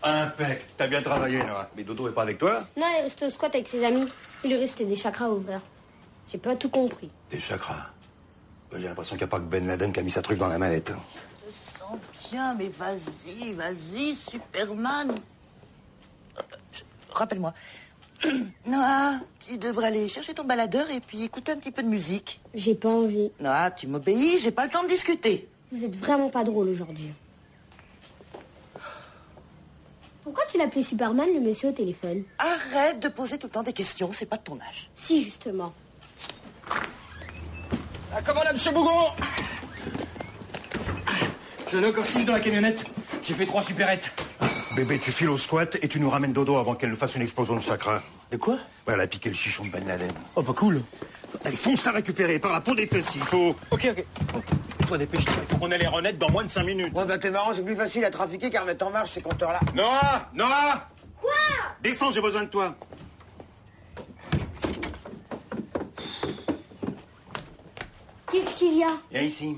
Speaker 15: Impec. T'as bien travaillé, Noah. Mais Dodo est pas avec toi?
Speaker 5: Non, il est resté au squat avec ses amis. Il lui restait des chakras à ouvrir. J'ai pas tout compris.
Speaker 15: Des chakras. J'ai l'impression qu'il n'y a pas que Ben Laden qui a mis sa truc dans la mallette.
Speaker 2: Je me sens bien, mais vas-y, vas-y, Superman. Rappelle-moi. Noah, tu devrais aller chercher ton baladeur et puis écouter un petit peu de musique.
Speaker 5: J'ai pas envie.
Speaker 2: Noah, tu m'obéis, j'ai pas le temps de discuter.
Speaker 5: Vous êtes vraiment pas drôle aujourd'hui. Pourquoi tu l'appelais Superman, le monsieur au téléphone?
Speaker 2: Arrête de poser tout le temps des questions, c'est pas de ton âge.
Speaker 5: Si, justement.
Speaker 15: La commande à M. Bougon. J'en ai encore 6 dans la camionnette. J'ai fait 3 supérettes. Bébé, tu files au squat et tu nous ramènes Dodo avant qu'elle nous fasse une explosion de chakra. De quoi? Ouais, elle a piqué le chichon de Ben Laden. Oh, pas cool. Allez, fonce à récupérer par la peau des fesses, il faut... Ok. Toi, dépêche-toi, il faut qu'on ait les renettes dans moins de 5 minutes.
Speaker 4: Ouais, bah t'es marrant, c'est plus facile à trafiquer qu'à remettre en marche ces compteurs-là.
Speaker 15: Noah! Noah!
Speaker 5: Quoi?
Speaker 15: Descends, j'ai besoin de toi.
Speaker 5: Qu'est-ce qu'il y a?
Speaker 15: Viens ici.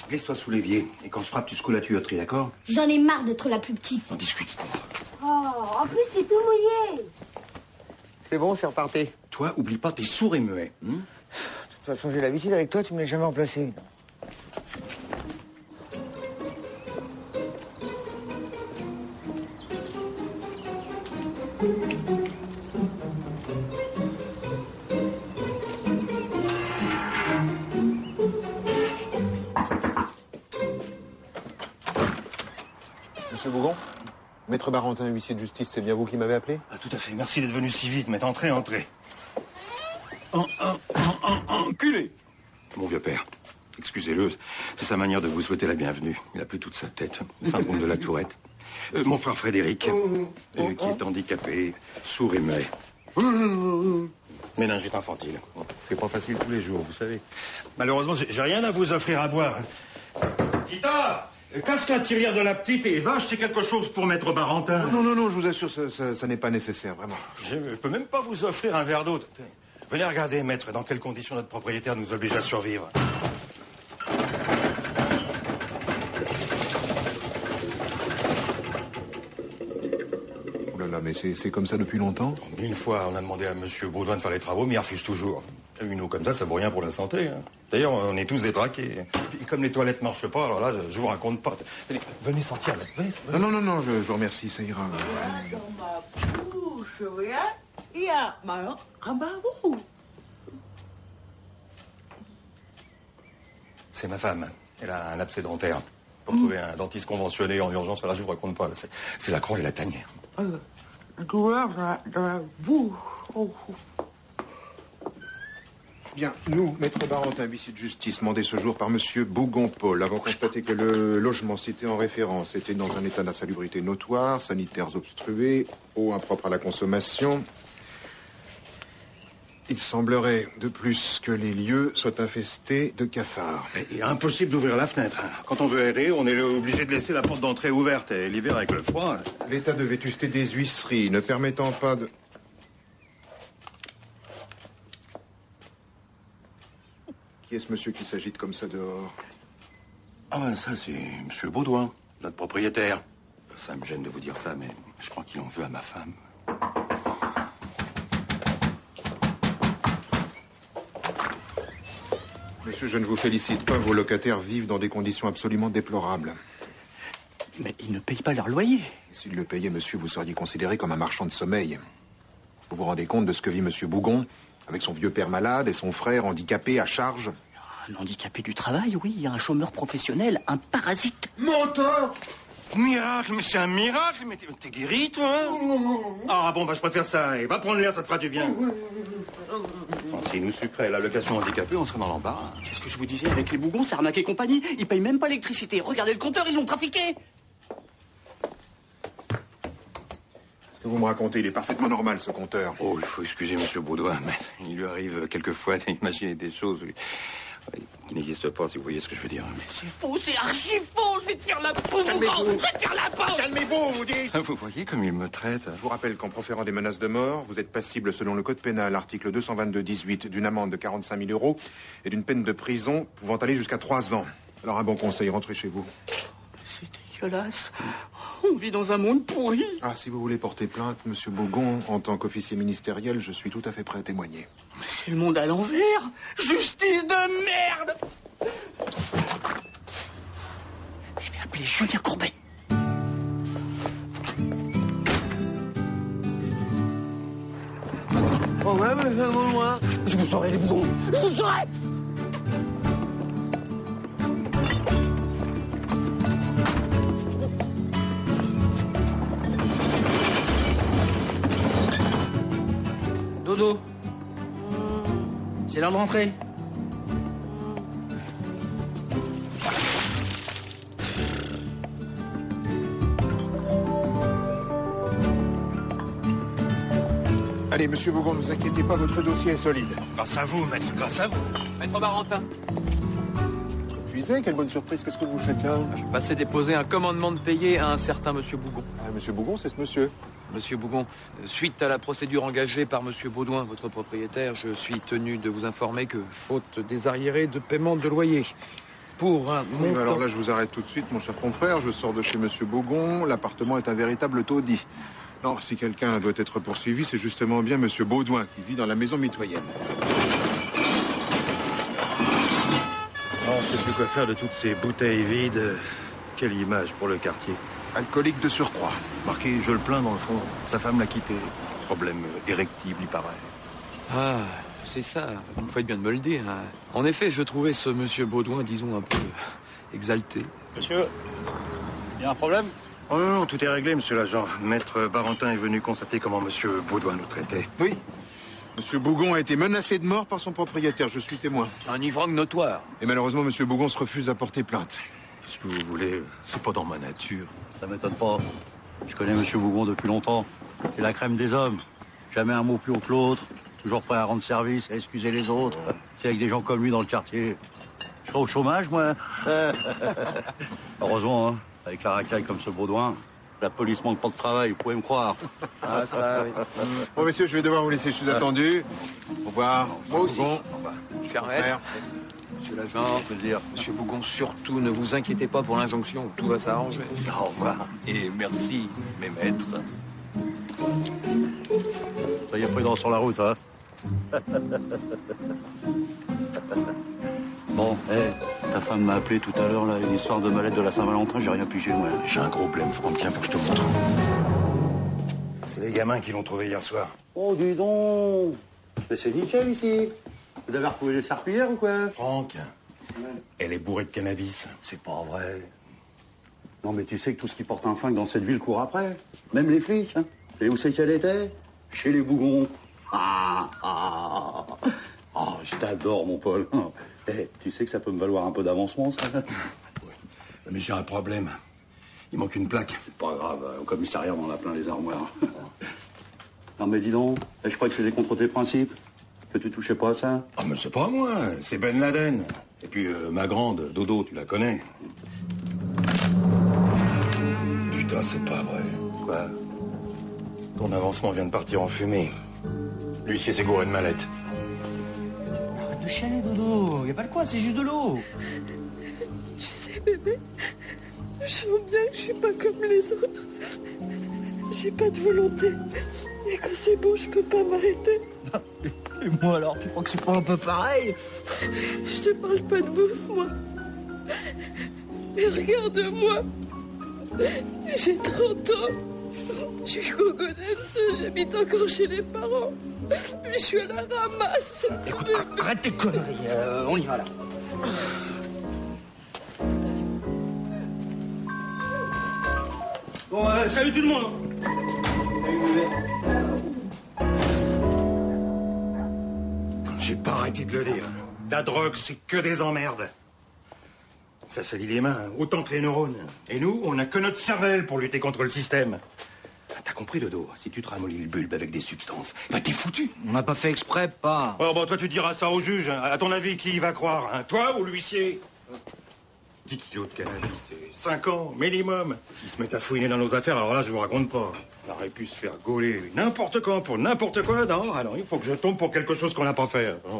Speaker 15: Glisse-toi sous l'évier, et quand je frappe, tu secoues la tuyauterie, d'accord?
Speaker 5: J'en ai marre d'être la plus petite.
Speaker 15: On discute.
Speaker 5: Oh, en plus, c'est tout mouillé.
Speaker 4: C'est bon, c'est reparti.
Speaker 15: Toi, oublie pas, t'es sourd et muet.
Speaker 4: De toute façon, j'ai l'habitude avec toi, tu me l'as jamais remplacé.
Speaker 20: Monsieur Bougon, Maître Barentin, huissier de justice, c'est bien vous qui m'avez appelé?
Speaker 15: Ah, tout à fait, merci d'être venu si vite, mais entrez, entrez. Enculé! Mon vieux père, excusez-le, c'est sa manière de vous souhaiter la bienvenue. Il a plus toute sa tête, le syndrome de la tourette. Mon frère Frédéric, qui est handicapé, sourd et muet. Méningite infantile. C'est pas facile tous les jours, vous savez. Malheureusement, j'ai rien à vous offrir à boire. Tita! Casse la tirière de la petite et va acheter quelque chose pour Maître Barentin.
Speaker 20: Non, je vous assure, ça n'est pas nécessaire, vraiment.
Speaker 15: Je peux même pas vous offrir un verre d'eau. Venez regarder, maître, dans quelles conditions notre propriétaire nous oblige à survivre.
Speaker 20: Oh là là, mais c'est comme ça depuis longtemps?
Speaker 15: 1000 fois, on a demandé à Monsieur Baudouin de faire les travaux, mais il refuse toujours. Une eau comme ça vaut rien pour la santé. Hein. D'ailleurs, on est tous détraqués. Et comme les toilettes marchent pas, alors là, je vous raconte pas. Venez sortir, là. Venez.
Speaker 20: Non, je vous remercie, ça ira.
Speaker 2: Dans ma bouche, il y a un barou.
Speaker 15: C'est ma femme. Elle a un abcès dentaire. Pour trouver un dentiste conventionné en urgence, là, je vous raconte pas. C'est la croix et la tanière.
Speaker 2: Douleur dans la bouche.
Speaker 20: Bien, nous, Maître Barentin, huissier de justice, mandé ce jour par Monsieur Bougon-Paul, avons constaté que le logement cité en référence était dans un état d'insalubrité notoire, sanitaires obstrués, eau impropre à la consommation. Il semblerait de plus que les lieux soient infestés de cafards.
Speaker 15: Il est impossible d'ouvrir la fenêtre. Quand on veut aérer, on est obligé de laisser la porte d'entrée ouverte. Et l'hiver, avec le froid...
Speaker 20: L'état de vétusté des huisseries ne permettant pas de... Qui est ce monsieur qui s'agite comme ça dehors?
Speaker 15: Ah ben ça, c'est Monsieur Baudouin, notre propriétaire. Ça me gêne de vous dire ça, mais je crois qu'il en veut à ma femme.
Speaker 20: Monsieur, je ne vous félicite pas. Vos locataires vivent dans des conditions absolument déplorables.
Speaker 17: Mais ils ne payent pas leur loyer.
Speaker 20: S'ils le payaient, monsieur, vous seriez considéré comme un marchand de sommeil. Vous vous rendez compte de ce que vit monsieur Bougon, avec son vieux père malade et son frère handicapé à charge?
Speaker 17: Un handicapé du travail, oui. Un chômeur professionnel, un parasite.
Speaker 4: Menteur!
Speaker 15: Miracle, mais c'est un miracle. Mais t'es guéri, toi? Ah bon, bah je préfère ça. Et va prendre l'air, ça te fera du bien. Bon, s'ils nous sucraient l'allocation handicapée, on serait dans l'embarras.
Speaker 17: Qu'est-ce que je vous disais avec les bougons, c'est arnaque et compagnie. Ils payent même pas l'électricité. Regardez le compteur, ils l'ont trafiqué.
Speaker 20: Ce que vous me racontez, il est parfaitement normal, ce compteur.
Speaker 15: Oh, il faut excuser Monsieur Baudouin, mais il lui arrive quelquefois d'imaginer des choses qui n'existent pas, si vous voyez ce que je veux dire.
Speaker 17: C'est faux, c'est archi faux. Je vais te faire la peau, mon gars. Je vais te faire la peau.
Speaker 20: Calmez-vous, vous dites.
Speaker 15: Vous voyez comme il me traite.
Speaker 20: Je vous rappelle qu'en proférant des menaces de mort, vous êtes passible selon le code pénal, article 222-18, d'une amende de 45 000 € et d'une peine de prison pouvant aller jusqu'à 3 ans. Alors un bon conseil, rentrez chez vous.
Speaker 17: C'est dégueulasse. On vit dans un monde pourri.
Speaker 20: Ah, si vous voulez porter plainte, Monsieur Bougon, en tant qu'officier ministériel, je suis tout à fait prêt à témoigner.
Speaker 17: Mais c'est le monde à l'envers. Justice de merde. Je vais appeler Julien Courbet.
Speaker 3: Oh ouais, mais moi. Je vous saurai les bougons. Je vous saurai.
Speaker 12: Dodo. C'est l'heure de rentrer.
Speaker 20: Allez, Monsieur Bougon, ne vous inquiétez pas, votre dossier est solide.
Speaker 15: Grâce à vous, maître, grâce à vous.
Speaker 19: Maître Barentin.
Speaker 20: Puisez, quelle bonne surprise, qu'est-ce que vous faites là?
Speaker 19: Je passais déposer un commandement de payer à un certain Monsieur Bougon.
Speaker 20: Ah, Monsieur Bougon, c'est ce monsieur.
Speaker 19: Monsieur Bougon, suite à la procédure engagée par Monsieur Baudouin, votre propriétaire, je suis tenu de vous informer que, faute des arriérés de paiement de loyer, pour un
Speaker 20: Oui,
Speaker 19: montant...
Speaker 20: alors là, je vous arrête tout de suite, mon cher confrère. Je sors de chez Monsieur Bougon. L'appartement est un véritable taudis. Non, si quelqu'un doit être poursuivi, c'est justement bien Monsieur Baudouin qui vit dans la maison mitoyenne.
Speaker 15: On ne sait plus quoi faire de toutes ces bouteilles vides. Quelle image pour le quartier.
Speaker 20: Alcoolique de surcroît.
Speaker 15: Marqué, je le plains dans le fond. Sa femme l'a quitté. Problème érectible, il paraît.
Speaker 19: Ah, c'est ça. Vous faites bien de me le dire. Hein. En effet, je trouvais ce Monsieur Baudouin, disons, un peu exalté.
Speaker 16: Monsieur, il y a un problème?
Speaker 15: Oh non, non, tout est réglé, monsieur l'agent. Maître Barentin est venu constater comment monsieur Baudouin nous traitait.
Speaker 20: Oui. Monsieur Bougon a été menacé de mort par son propriétaire, je suis témoin.
Speaker 19: Un ivrogne notoire.
Speaker 20: Et malheureusement, Monsieur Bougon se refuse à porter plainte.
Speaker 15: Qu'est-ce que vous voulez? C'est pas dans ma nature.
Speaker 16: Ça m'étonne pas. Je connais Monsieur Bougon depuis longtemps. C'est la crème des hommes. Jamais un mot plus haut que l'autre. Toujours prêt à rendre service, à excuser les autres. C'est avec des gens comme lui dans le quartier. Je serai au chômage, moi. Heureusement, hein. Avec la racaille comme ce Baudouin, la police manque pas de travail, vous pouvez me croire.
Speaker 19: Ah, ça, oui.
Speaker 20: Bon, messieurs, je vais devoir vous laisser, je suis attendu. Au revoir.
Speaker 19: Moi aussi.
Speaker 20: Bougon.
Speaker 19: Je vais remettre. Monsieur l'agent, Monsieur Bougon, surtout ne vous inquiétez pas pour l'injonction, tout va s'arranger.
Speaker 15: Au revoir et merci, mes maîtres.
Speaker 16: Soyez prudents sur la route, hein. Bon, ta femme m'a appelé tout à l'heure, là, une histoire de mallette de la Saint-Valentin, j'ai rien pigé, moi.
Speaker 15: J'ai un gros blême, Franck, tiens, faut que je te montre. C'est les gamins qui l'ont trouvé hier soir.
Speaker 16: Oh, dis donc. Mais c'est nickel, ici. Vous avez retrouvé les serpillères ou quoi?
Speaker 15: Franck, elle est bourrée de cannabis.
Speaker 16: C'est pas vrai. Non, mais tu sais que tout ce qui porte un flingue dans cette ville court après. Même les flics, hein. Et où c'est qu'elle était? Chez les Bougons. Je t'adore, mon Paul. Tu sais que ça peut me valoir un peu d'avancement, ça?
Speaker 15: Oui. Mais j'ai un problème. Il manque une plaque.
Speaker 16: C'est pas grave. Au commissariat, on en a plein les armoires. Non, mais dis donc, je crois que c'était contre tes principes. Que tu touchais pas à ça?
Speaker 15: Ah, mais c'est pas moi. C'est Ben Laden. Et puis, ma grande, Dodo, tu la connais. Putain, c'est pas vrai.
Speaker 16: Quoi?
Speaker 15: Ton avancement vient de partir en fumée. L'huissier s'est gouré de mallette.
Speaker 8: Arrête de chialer, Dodo. Y a pas de quoi, c'est juste de l'eau.
Speaker 18: Tu sais, bébé, je sens bien que je suis pas comme les autres. J'ai pas de volonté. Et quand c'est bon, je peux pas m'arrêter.
Speaker 8: Et moi alors, tu crois que c'est pas un peu pareil?
Speaker 18: Je te parle pas de bouffe, moi. Mais regarde-moi. J'ai 30 ans. Je suis gogonasse, j'habite encore chez les parents. Mais je suis à la ramasse.
Speaker 8: Écoute, arrête tes conneries, on y va là.
Speaker 15: Bon, salut tout le monde. J'ai pas arrêté de le dire. La drogue, c'est que des emmerdes. Ça salit les mains, autant que les neurones. Et nous, on n'a que notre cervelle pour lutter contre le système. T'as compris, Dodo? Si tu te ramollis le bulbe avec des substances, bah t'es foutu.
Speaker 12: On n'a pas fait exprès, pas.
Speaker 15: Oh, bah toi, tu diras ça au juge. À ton avis, qui y va croire, hein? Toi ou l'huissier? 10 kilos de cannabis, c'est 5 ans, minimum. S'ils se mettent à fouiner dans nos affaires, alors là, je vous raconte pas. On aurait pu se faire gauler n'importe quand pour n'importe quoi. Non, alors il faut que je tombe pour quelque chose qu'on n'a pas fait. Il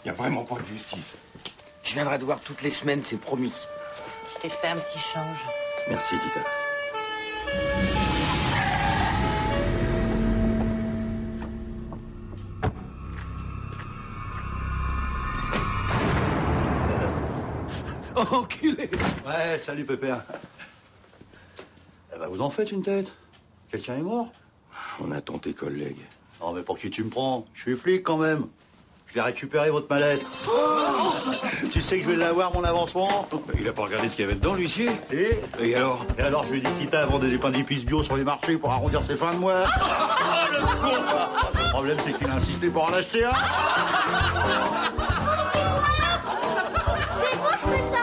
Speaker 15: n'y a vraiment pas de justice.
Speaker 4: Je viendrai te voir toutes les semaines, c'est promis.
Speaker 2: Je t'ai fait un petit change.
Speaker 15: Merci, Tita.
Speaker 16: Oh, enculé! Ouais, salut, Pépère. Eh ben, vous en faites une tête. Quelqu'un est mort?
Speaker 15: On attend tes collègues.
Speaker 16: Non, mais pour qui tu me prends? Je suis flic, quand même. Je vais récupérer votre mallette. Oh, tu sais que je vais l'avoir, mon avancement?
Speaker 15: Bah, il a pas regardé ce qu'il y avait dedans, l'huissier.
Speaker 16: Et alors? Et alors, je lui ai dit, Tita vend des pains d'épices bio sur les marchés pour arrondir ses fins de mois.
Speaker 15: Le con!
Speaker 16: Le problème, c'est qu'il a insisté pour en acheter un.
Speaker 5: C'est bon, je peux sortir?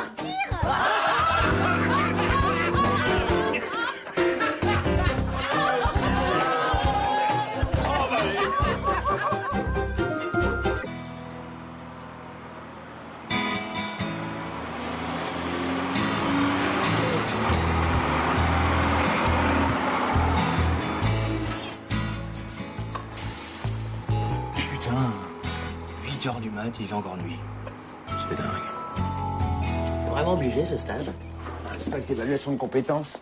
Speaker 12: Putain, 8h du mat, il fait encore nuit. C'est dingue.
Speaker 2: C'est vraiment obligé, ce stage?
Speaker 4: Un stage d'évaluation de compétences.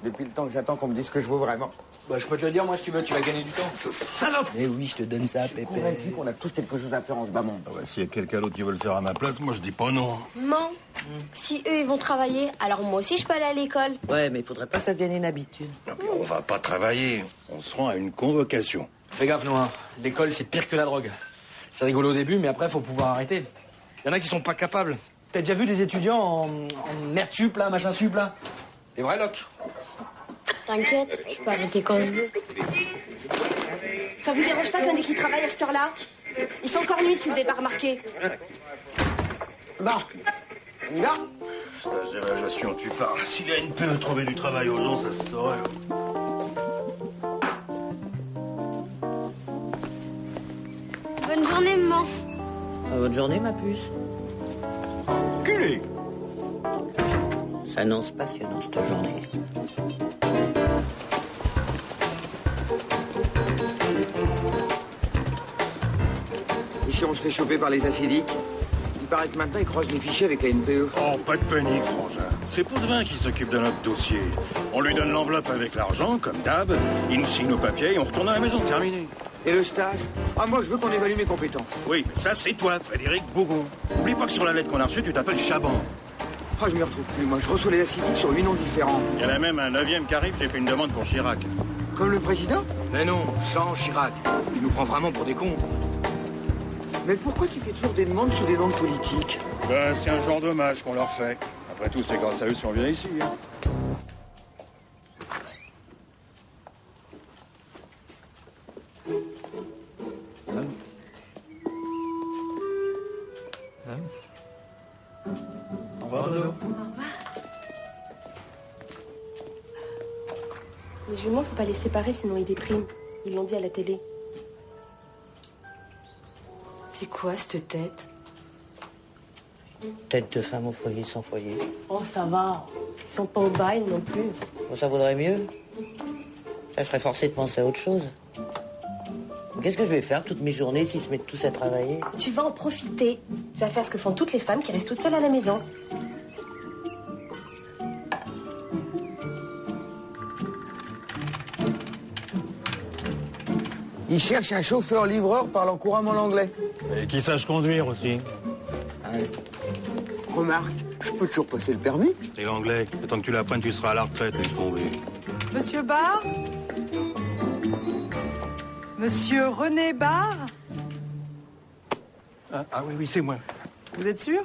Speaker 4: Depuis le temps que j'attends qu'on me dise ce que je vaux vraiment.
Speaker 12: Bah, je peux te le dire, moi, si tu veux, tu vas gagner du temps.
Speaker 15: Salope!
Speaker 12: Eh oui, je te donne ça, Pépé.
Speaker 4: Convaincu qu'on a tous quelque chose à faire en ce bas monde.
Speaker 15: Ah bah, s'il y a quelqu'un d'autre qui veut le faire à ma place, moi je dis pas non.
Speaker 5: Maman, si eux ils vont travailler, alors moi aussi je peux aller à l'école.
Speaker 2: Ouais, mais il faudrait pas que ça devienne une habitude.
Speaker 15: Non, mais on va pas travailler. On se rend à une convocation.
Speaker 12: Fais gaffe, Noah. L'école, c'est pire que la drogue. C'est rigolo au début, mais après, faut pouvoir arrêter. Il y en a qui sont pas capables. T'as déjà vu des étudiants en merde sup, là, machin sup, là? Des vrais locs.
Speaker 5: T'inquiète, je peux arrêter quand je veux.
Speaker 21: Ça vous dérange pas qu'il y en ait qui travaillent à cette heure-là? Il fait encore nuit si vous n'avez pas remarqué.
Speaker 4: Bon, on y va?
Speaker 15: Stage d'évaluation, tu parles. Si la NPE trouvait du travail aux gens, ça se saurait.
Speaker 5: Bonne journée, maman.
Speaker 2: Bonne journée, ma puce.
Speaker 15: Culé!
Speaker 2: Ça annonce passionnant, cette journée.
Speaker 4: Ici, on se fait choper par les acidiques. Il paraît que maintenant, ils croisent les fichiers avec la NPE.
Speaker 15: Oh, pas de panique, frangin. C'est Potvin qui s'occupe de notre dossier. On lui donne l'enveloppe avec l'argent, comme d'hab. Il nous signe nos papiers et on retourne à la maison, terminé.
Speaker 4: Et le stage? Ah, moi, je veux qu'on évalue mes compétences.
Speaker 15: Oui, mais ça, c'est toi, Frédéric Bougon. N'oublie pas que sur la lettre qu'on a reçue, tu t'appelles Chaban.
Speaker 4: Ah, je m'y retrouve plus. Moi, je reçois les acidiques sur 8 noms différents.
Speaker 15: Il y en a même un 9e qui arrive, j'ai fait une demande pour Chirac.
Speaker 4: Comme le président?
Speaker 12: Mais non, Jean Chirac. Tu nous prends vraiment pour des cons.
Speaker 4: Mais pourquoi tu fais toujours des demandes sous des noms de politiques?
Speaker 15: Ben, c'est un genre d'hommage qu'on leur fait. Après tout, c'est grâce à eux si on vient ici. Hein.
Speaker 12: Au revoir, Dodo.
Speaker 21: Les jumeaux, faut pas les séparer, sinon ils dépriment. Ils l'ont dit à la télé. C'est quoi cette tête?
Speaker 2: Tête de femme au foyer sans foyer.
Speaker 21: Oh, ça va. Ils sont pas au bail non plus.
Speaker 2: Bon, ça vaudrait mieux. Là, je serais forcé de penser à autre chose. Qu'est-ce que je vais faire toutes mes journées s'ils se mettent tous à travailler?
Speaker 21: Tu vas en profiter. Tu vas faire ce que font toutes les femmes qui restent toutes seules à la maison.
Speaker 4: Il cherche un chauffeur-livreur parlant couramment l'anglais.
Speaker 15: Et qui sache conduire aussi.
Speaker 4: Remarque, je peux toujours passer le permis.
Speaker 15: C'est l'anglais. Le temps que tu l'apprennes, tu seras à la retraite, laisse tomber.
Speaker 10: Monsieur Barre? Monsieur René Barre?
Speaker 15: Ah oui, c'est moi.
Speaker 10: Vous êtes sûr?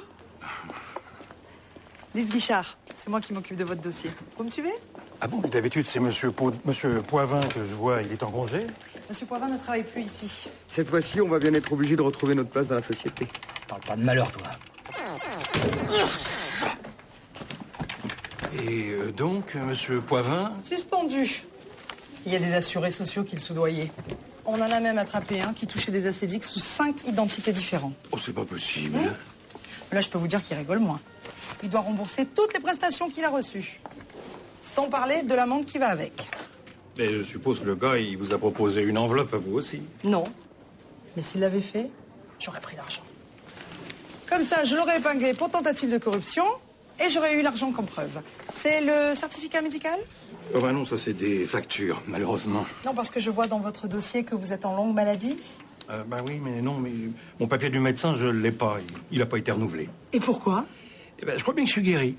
Speaker 10: Lise Guichard, c'est moi qui m'occupe de votre dossier. Vous me suivez?
Speaker 15: Ah bon, mais d'habitude, c'est monsieur Poivin que je vois, il est en congé.
Speaker 11: Monsieur Poivin ne travaille plus ici.
Speaker 4: Cette fois-ci, on va bien être obligé de retrouver notre place dans la société.
Speaker 12: Parle pas de malheur, toi.
Speaker 15: Et donc, monsieur Poivin...
Speaker 11: Suspendu. Il y a des assurés sociaux qui le soudoyaient. On en a même attrapé un qui touchait des acédiques sous 5 identités différentes.
Speaker 15: Oh, c'est pas possible.
Speaker 11: Là, je peux vous dire qu'il rigole moins. Il doit rembourser toutes les prestations qu'il a reçues. Sans parler de l'amende qui va avec.
Speaker 15: Et je suppose que le gars, il vous a proposé une enveloppe à vous aussi.
Speaker 11: Non. Mais s'il l'avait fait, j'aurais pris l'argent. Comme ça, je l'aurais épinglé pour tentative de corruption et j'aurais eu l'argent comme preuve. C'est le certificat médical?
Speaker 15: Oh ben non, ça c'est des factures, malheureusement.
Speaker 11: Non, parce que je vois dans votre dossier que vous êtes en longue maladie.
Speaker 15: Bah oui, mais non, mais mon papier du médecin, je l'ai pas. Il a pas été renouvelé.
Speaker 11: Et pourquoi?
Speaker 15: Eh ben, je crois bien que je suis guéri.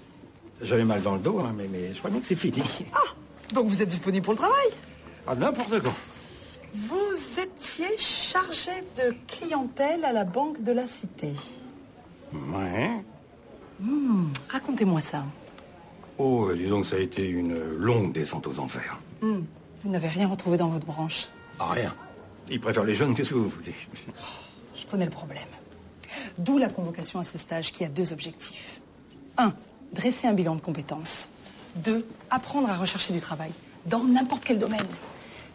Speaker 15: J'avais mal dans le dos, hein, mais je crois bien que c'est fini.
Speaker 11: Ah, donc vous êtes disponible pour le travail?
Speaker 15: Ah, n'importe quand.
Speaker 11: Vous étiez chargé de clientèle à la Banque de la Cité.
Speaker 15: Ouais.
Speaker 11: Racontez-moi ça.
Speaker 15: Oh, disons que ça a été une longue descente aux enfers.
Speaker 11: Vous n'avez rien retrouvé dans votre branche?
Speaker 15: Ah, rien. Ils préfèrent les jeunes, qu'est-ce que vous voulez?
Speaker 11: Je connais le problème. D'où la convocation à ce stage qui a 2 objectifs. 1. Dresser un bilan de compétences. 2. Apprendre à rechercher du travail, dans n'importe quel domaine.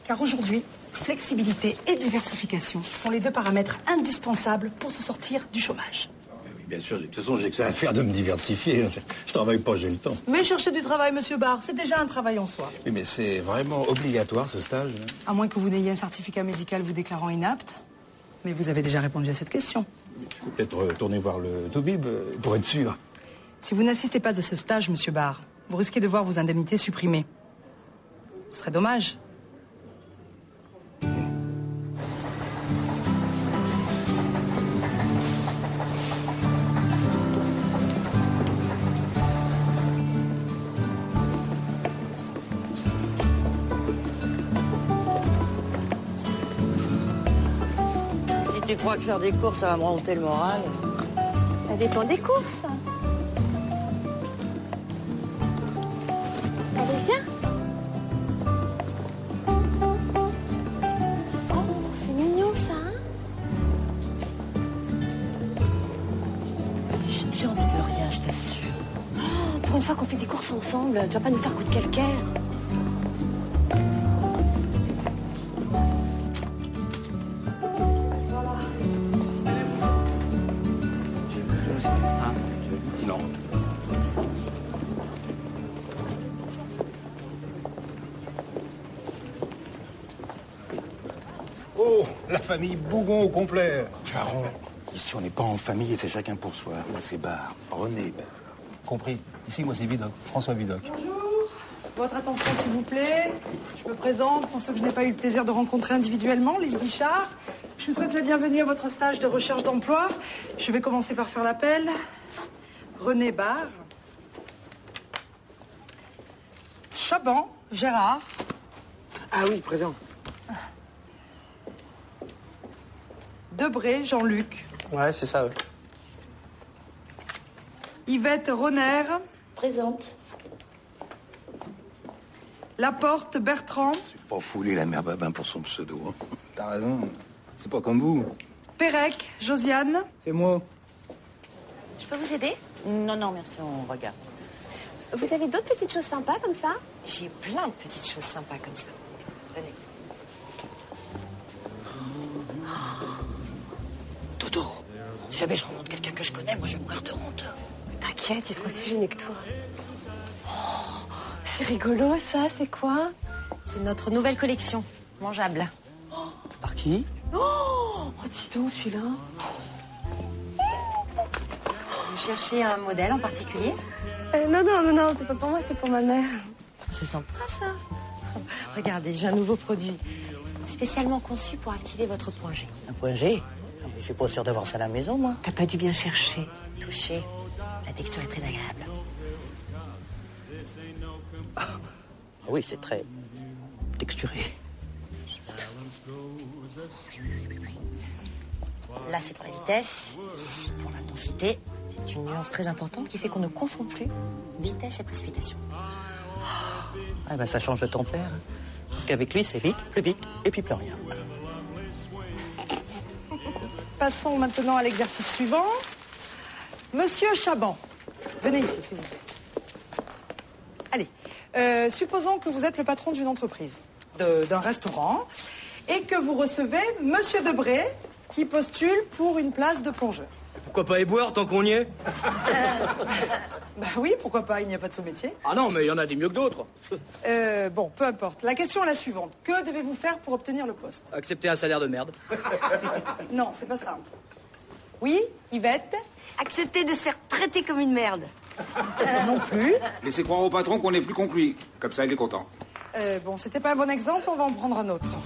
Speaker 11: Car aujourd'hui, flexibilité et diversification sont les 2 paramètres indispensables pour se sortir du chômage.
Speaker 15: Oui, bien sûr, de toute façon, j'ai que ça à faire de me diversifier. Je travaille pas, j'ai le temps.
Speaker 11: Mais chercher du travail, monsieur Barre, c'est déjà un travail en soi.
Speaker 15: Oui, mais c'est vraiment obligatoire, ce stage.
Speaker 11: À moins que vous n'ayez un certificat médical vous déclarant inapte. Mais vous avez déjà répondu à cette question.
Speaker 15: Je peux peut-être retourner voir le Toubib pour être sûr.
Speaker 11: Si vous n'assistez pas à ce stage, monsieur Barre, vous risquez de voir vos indemnités supprimées. Ce serait dommage.
Speaker 2: Si tu crois que faire des courses, ça va me remonter le moral.
Speaker 21: Ça dépend des courses. Allez, viens. Oh, c'est mignon, ça, hein?
Speaker 2: J'ai envie de rien, je t'assure.
Speaker 21: Oh, pour une fois qu'on fait des courses ensemble, tu vas pas nous faire coup de calcaire.
Speaker 15: Non. Oh, la famille Bougon au complet. Charon, ici on n'est pas en famille et c'est chacun pour soi. Moi c'est Barre, René Barre.
Speaker 12: Compris. Ici, moi, c'est Vidocq. François Vidocq.
Speaker 11: Bonjour. Votre attention, s'il vous plaît. Je me présente pour ceux que je n'ai pas eu le plaisir de rencontrer individuellement, Lise Guichard. Je vous souhaite la bienvenue à votre stage de recherche d'emploi. Je vais commencer par faire l'appel. René Barre. Chaban, Gérard.
Speaker 4: Ah oui, présent.
Speaker 11: Debré, Jean-Luc.
Speaker 12: Ouais, c'est ça, ouais.
Speaker 11: Yvette Roner.
Speaker 21: Présente.
Speaker 11: Laporte, Bertrand.
Speaker 15: Pas foulé la mère Babin pour son pseudo. Hein.
Speaker 12: T'as raison. C'est pas comme vous.
Speaker 11: Pérec, Josiane.
Speaker 12: C'est moi.
Speaker 21: Je peux vous aider?
Speaker 2: Non, non, merci, on regarde.
Speaker 21: Vous avez d'autres petites choses sympas comme ça?
Speaker 2: J'ai plein de petites choses sympas comme ça. Venez. Dodo, si jamais je rencontre quelqu'un que je connais, moi je vais mourir de honte.
Speaker 21: T'inquiète, il sera aussi gêné que toi. C'est rigolo ça, c'est quoi? C'est notre nouvelle collection, mangeable.
Speaker 2: Par qui?
Speaker 21: Oh, dis donc celui-là. Vous cherchez un modèle en particulier? Non, c'est pas pour moi, c'est pour ma mère.
Speaker 2: C'est sympa ça.
Speaker 21: Regardez, j'ai un nouveau produit. Spécialement conçu pour activer votre point G.
Speaker 2: Un point G? Je suis pas sûr d'avoir ça à la maison, moi.
Speaker 21: T'as pas dû bien chercher. Toucher. La texture est très agréable.
Speaker 2: Ah oui, c'est très texturé.
Speaker 21: Là, c'est pour la vitesse. Ici, pour l'intensité. C'est une nuance très importante qui fait qu'on ne confond plus vitesse et précipitation.
Speaker 7: Ah ben ça change de ton père. Parce qu'avec lui, c'est vite, et puis plus rien.
Speaker 11: Passons maintenant à l'exercice suivant. Monsieur Chaban, venez ici, s'il vous plaît. Allez, supposons que vous êtes le patron d'une entreprise, d'un restaurant, et que vous recevez Monsieur Debré, qui postule pour une place de plongeur.
Speaker 12: Pourquoi pas éboueur tant qu'on y est?
Speaker 11: Bah oui, pourquoi pas, il n'y a pas de sous-métier.
Speaker 12: Ah non, mais il y en a des mieux que d'autres.
Speaker 11: Bon, peu importe. La question est la suivante. Que devez-vous faire pour obtenir le poste?
Speaker 12: Accepter un salaire de merde.
Speaker 11: Non, c'est pas ça. Oui, Yvette?
Speaker 21: Accepter de se faire traiter comme une merde.
Speaker 11: Non plus.
Speaker 22: Laissez croire au patron qu'on n'est plus con que lui. Comme ça, il est content.
Speaker 11: Bon, c'était pas un bon exemple, on va en prendre un autre.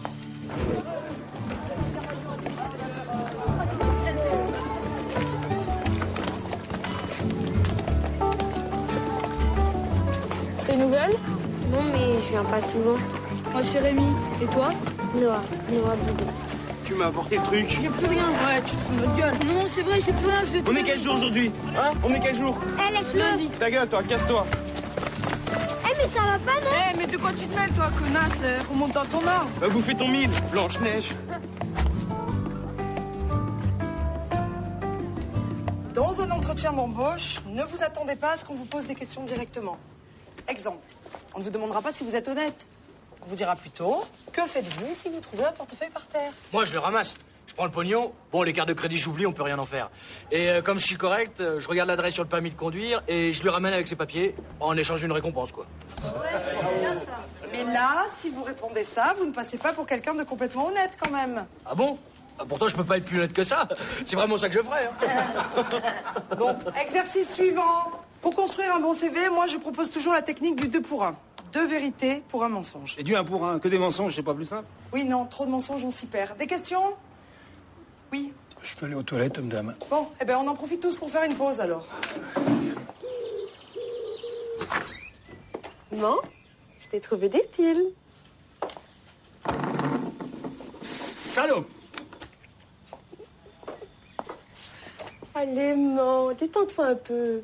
Speaker 18: T'es nouvelle?
Speaker 5: Non, mais je viens pas souvent.
Speaker 18: Moi, c'est Rémi. Et toi?
Speaker 5: Noah Boudou.
Speaker 12: Tu m'as apporté le truc.
Speaker 18: J'ai plus rien. Ouais, tu te fous de notre gueule. Non, c'est vrai, j'ai plus rien.
Speaker 12: On est quel jour aujourd'hui? Hein? On est quel jour?
Speaker 5: Laisse-le.
Speaker 18: Lundi.
Speaker 12: Ta gueule, toi, casse-toi.
Speaker 5: Mais ça va pas, non?
Speaker 18: Mais de quoi tu te mêles, toi, connasse? Remonte dans ton arbre.
Speaker 12: Va bouffer ton mille, Blanche-Neige.
Speaker 11: Dans un entretien d'embauche, ne vous attendez pas à ce qu'on vous pose des questions directement. Exemple, on ne vous demandera pas si vous êtes honnête. On vous dira plutôt, que faites-vous si vous trouvez un portefeuille par terre?
Speaker 12: Moi, je le ramasse. Je prends le pognon. Bon, les cartes de crédit, j'oublie, on peut rien en faire. Et comme je suis correct, je regarde l'adresse sur le permis de conduire et je lui ramène avec ses papiers en échange d'une récompense, quoi.
Speaker 11: Mais là, si vous répondez ça, vous ne passez pas pour quelqu'un de complètement honnête, quand même.
Speaker 12: Ah bon? Pourtant, je peux pas être plus honnête que ça. C'est vraiment ça que je ferais. Hein.
Speaker 11: Bon, exercice suivant. Pour construire un bon CV, moi, je propose toujours la technique du 2 pour 1. 2 vérités pour un mensonge.
Speaker 22: Et du 1 pour 1, que des mensonges, c'est pas plus simple?
Speaker 11: Oui, non, trop de mensonges, on s'y perd. Des questions? Oui.
Speaker 15: Je peux aller aux toilettes, madame?
Speaker 11: Bon, eh ben, on en profite tous pour faire une pause, alors.
Speaker 21: Bon, je t'ai trouvé des piles.
Speaker 12: Salaud!
Speaker 21: Allez, man, détends-toi un peu.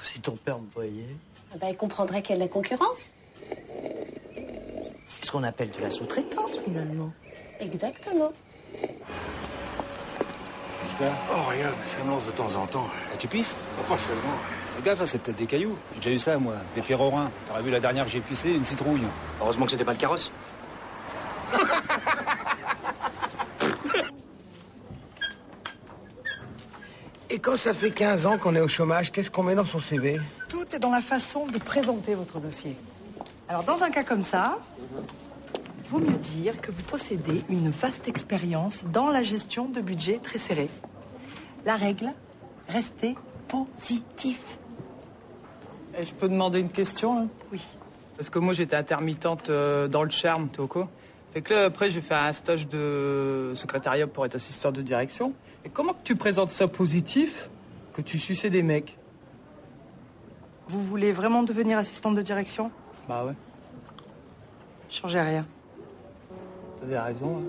Speaker 7: Si ton père me voyait...
Speaker 21: Ah bah, il comprendrait qu'il y a de la concurrence.
Speaker 7: C'est ce qu'on appelle de la sous-traitance, finalement.
Speaker 21: Exactement.
Speaker 15: Qu'est-ce que t'as? Oh, rien, mais ça me lance de temps en temps.
Speaker 22: Ah, tu pisses?
Speaker 15: Pas seulement.
Speaker 22: Fais gaffe, c'est peut-être des cailloux. J'ai déjà eu ça, moi. Des pierres au rein. T'aurais vu la dernière que j'ai pissée, une citrouille.
Speaker 12: Heureusement que c'était pas le carrosse.
Speaker 4: Et quand ça fait 15 ans qu'on est au chômage, qu'est-ce qu'on met dans son CV?
Speaker 11: Tout est dans la façon de présenter votre dossier. Alors, dans un cas comme ça, il vaut mieux dire que vous possédez une vaste expérience dans la gestion de budget très serré. La règle, restez positif.
Speaker 10: Et je peux demander une question, hein?
Speaker 11: Oui.
Speaker 10: Parce que moi, j'étais intermittente dans le charme, Toko. Fait que là, après, j'ai fait un stage de secrétariat pour être assistant de direction. Et comment que tu présentes ça positif que tu suçais des mecs?
Speaker 11: Vous voulez vraiment devenir assistante de direction?
Speaker 10: Bah ouais.
Speaker 11: Changez rien.
Speaker 10: T'avais raison, hein.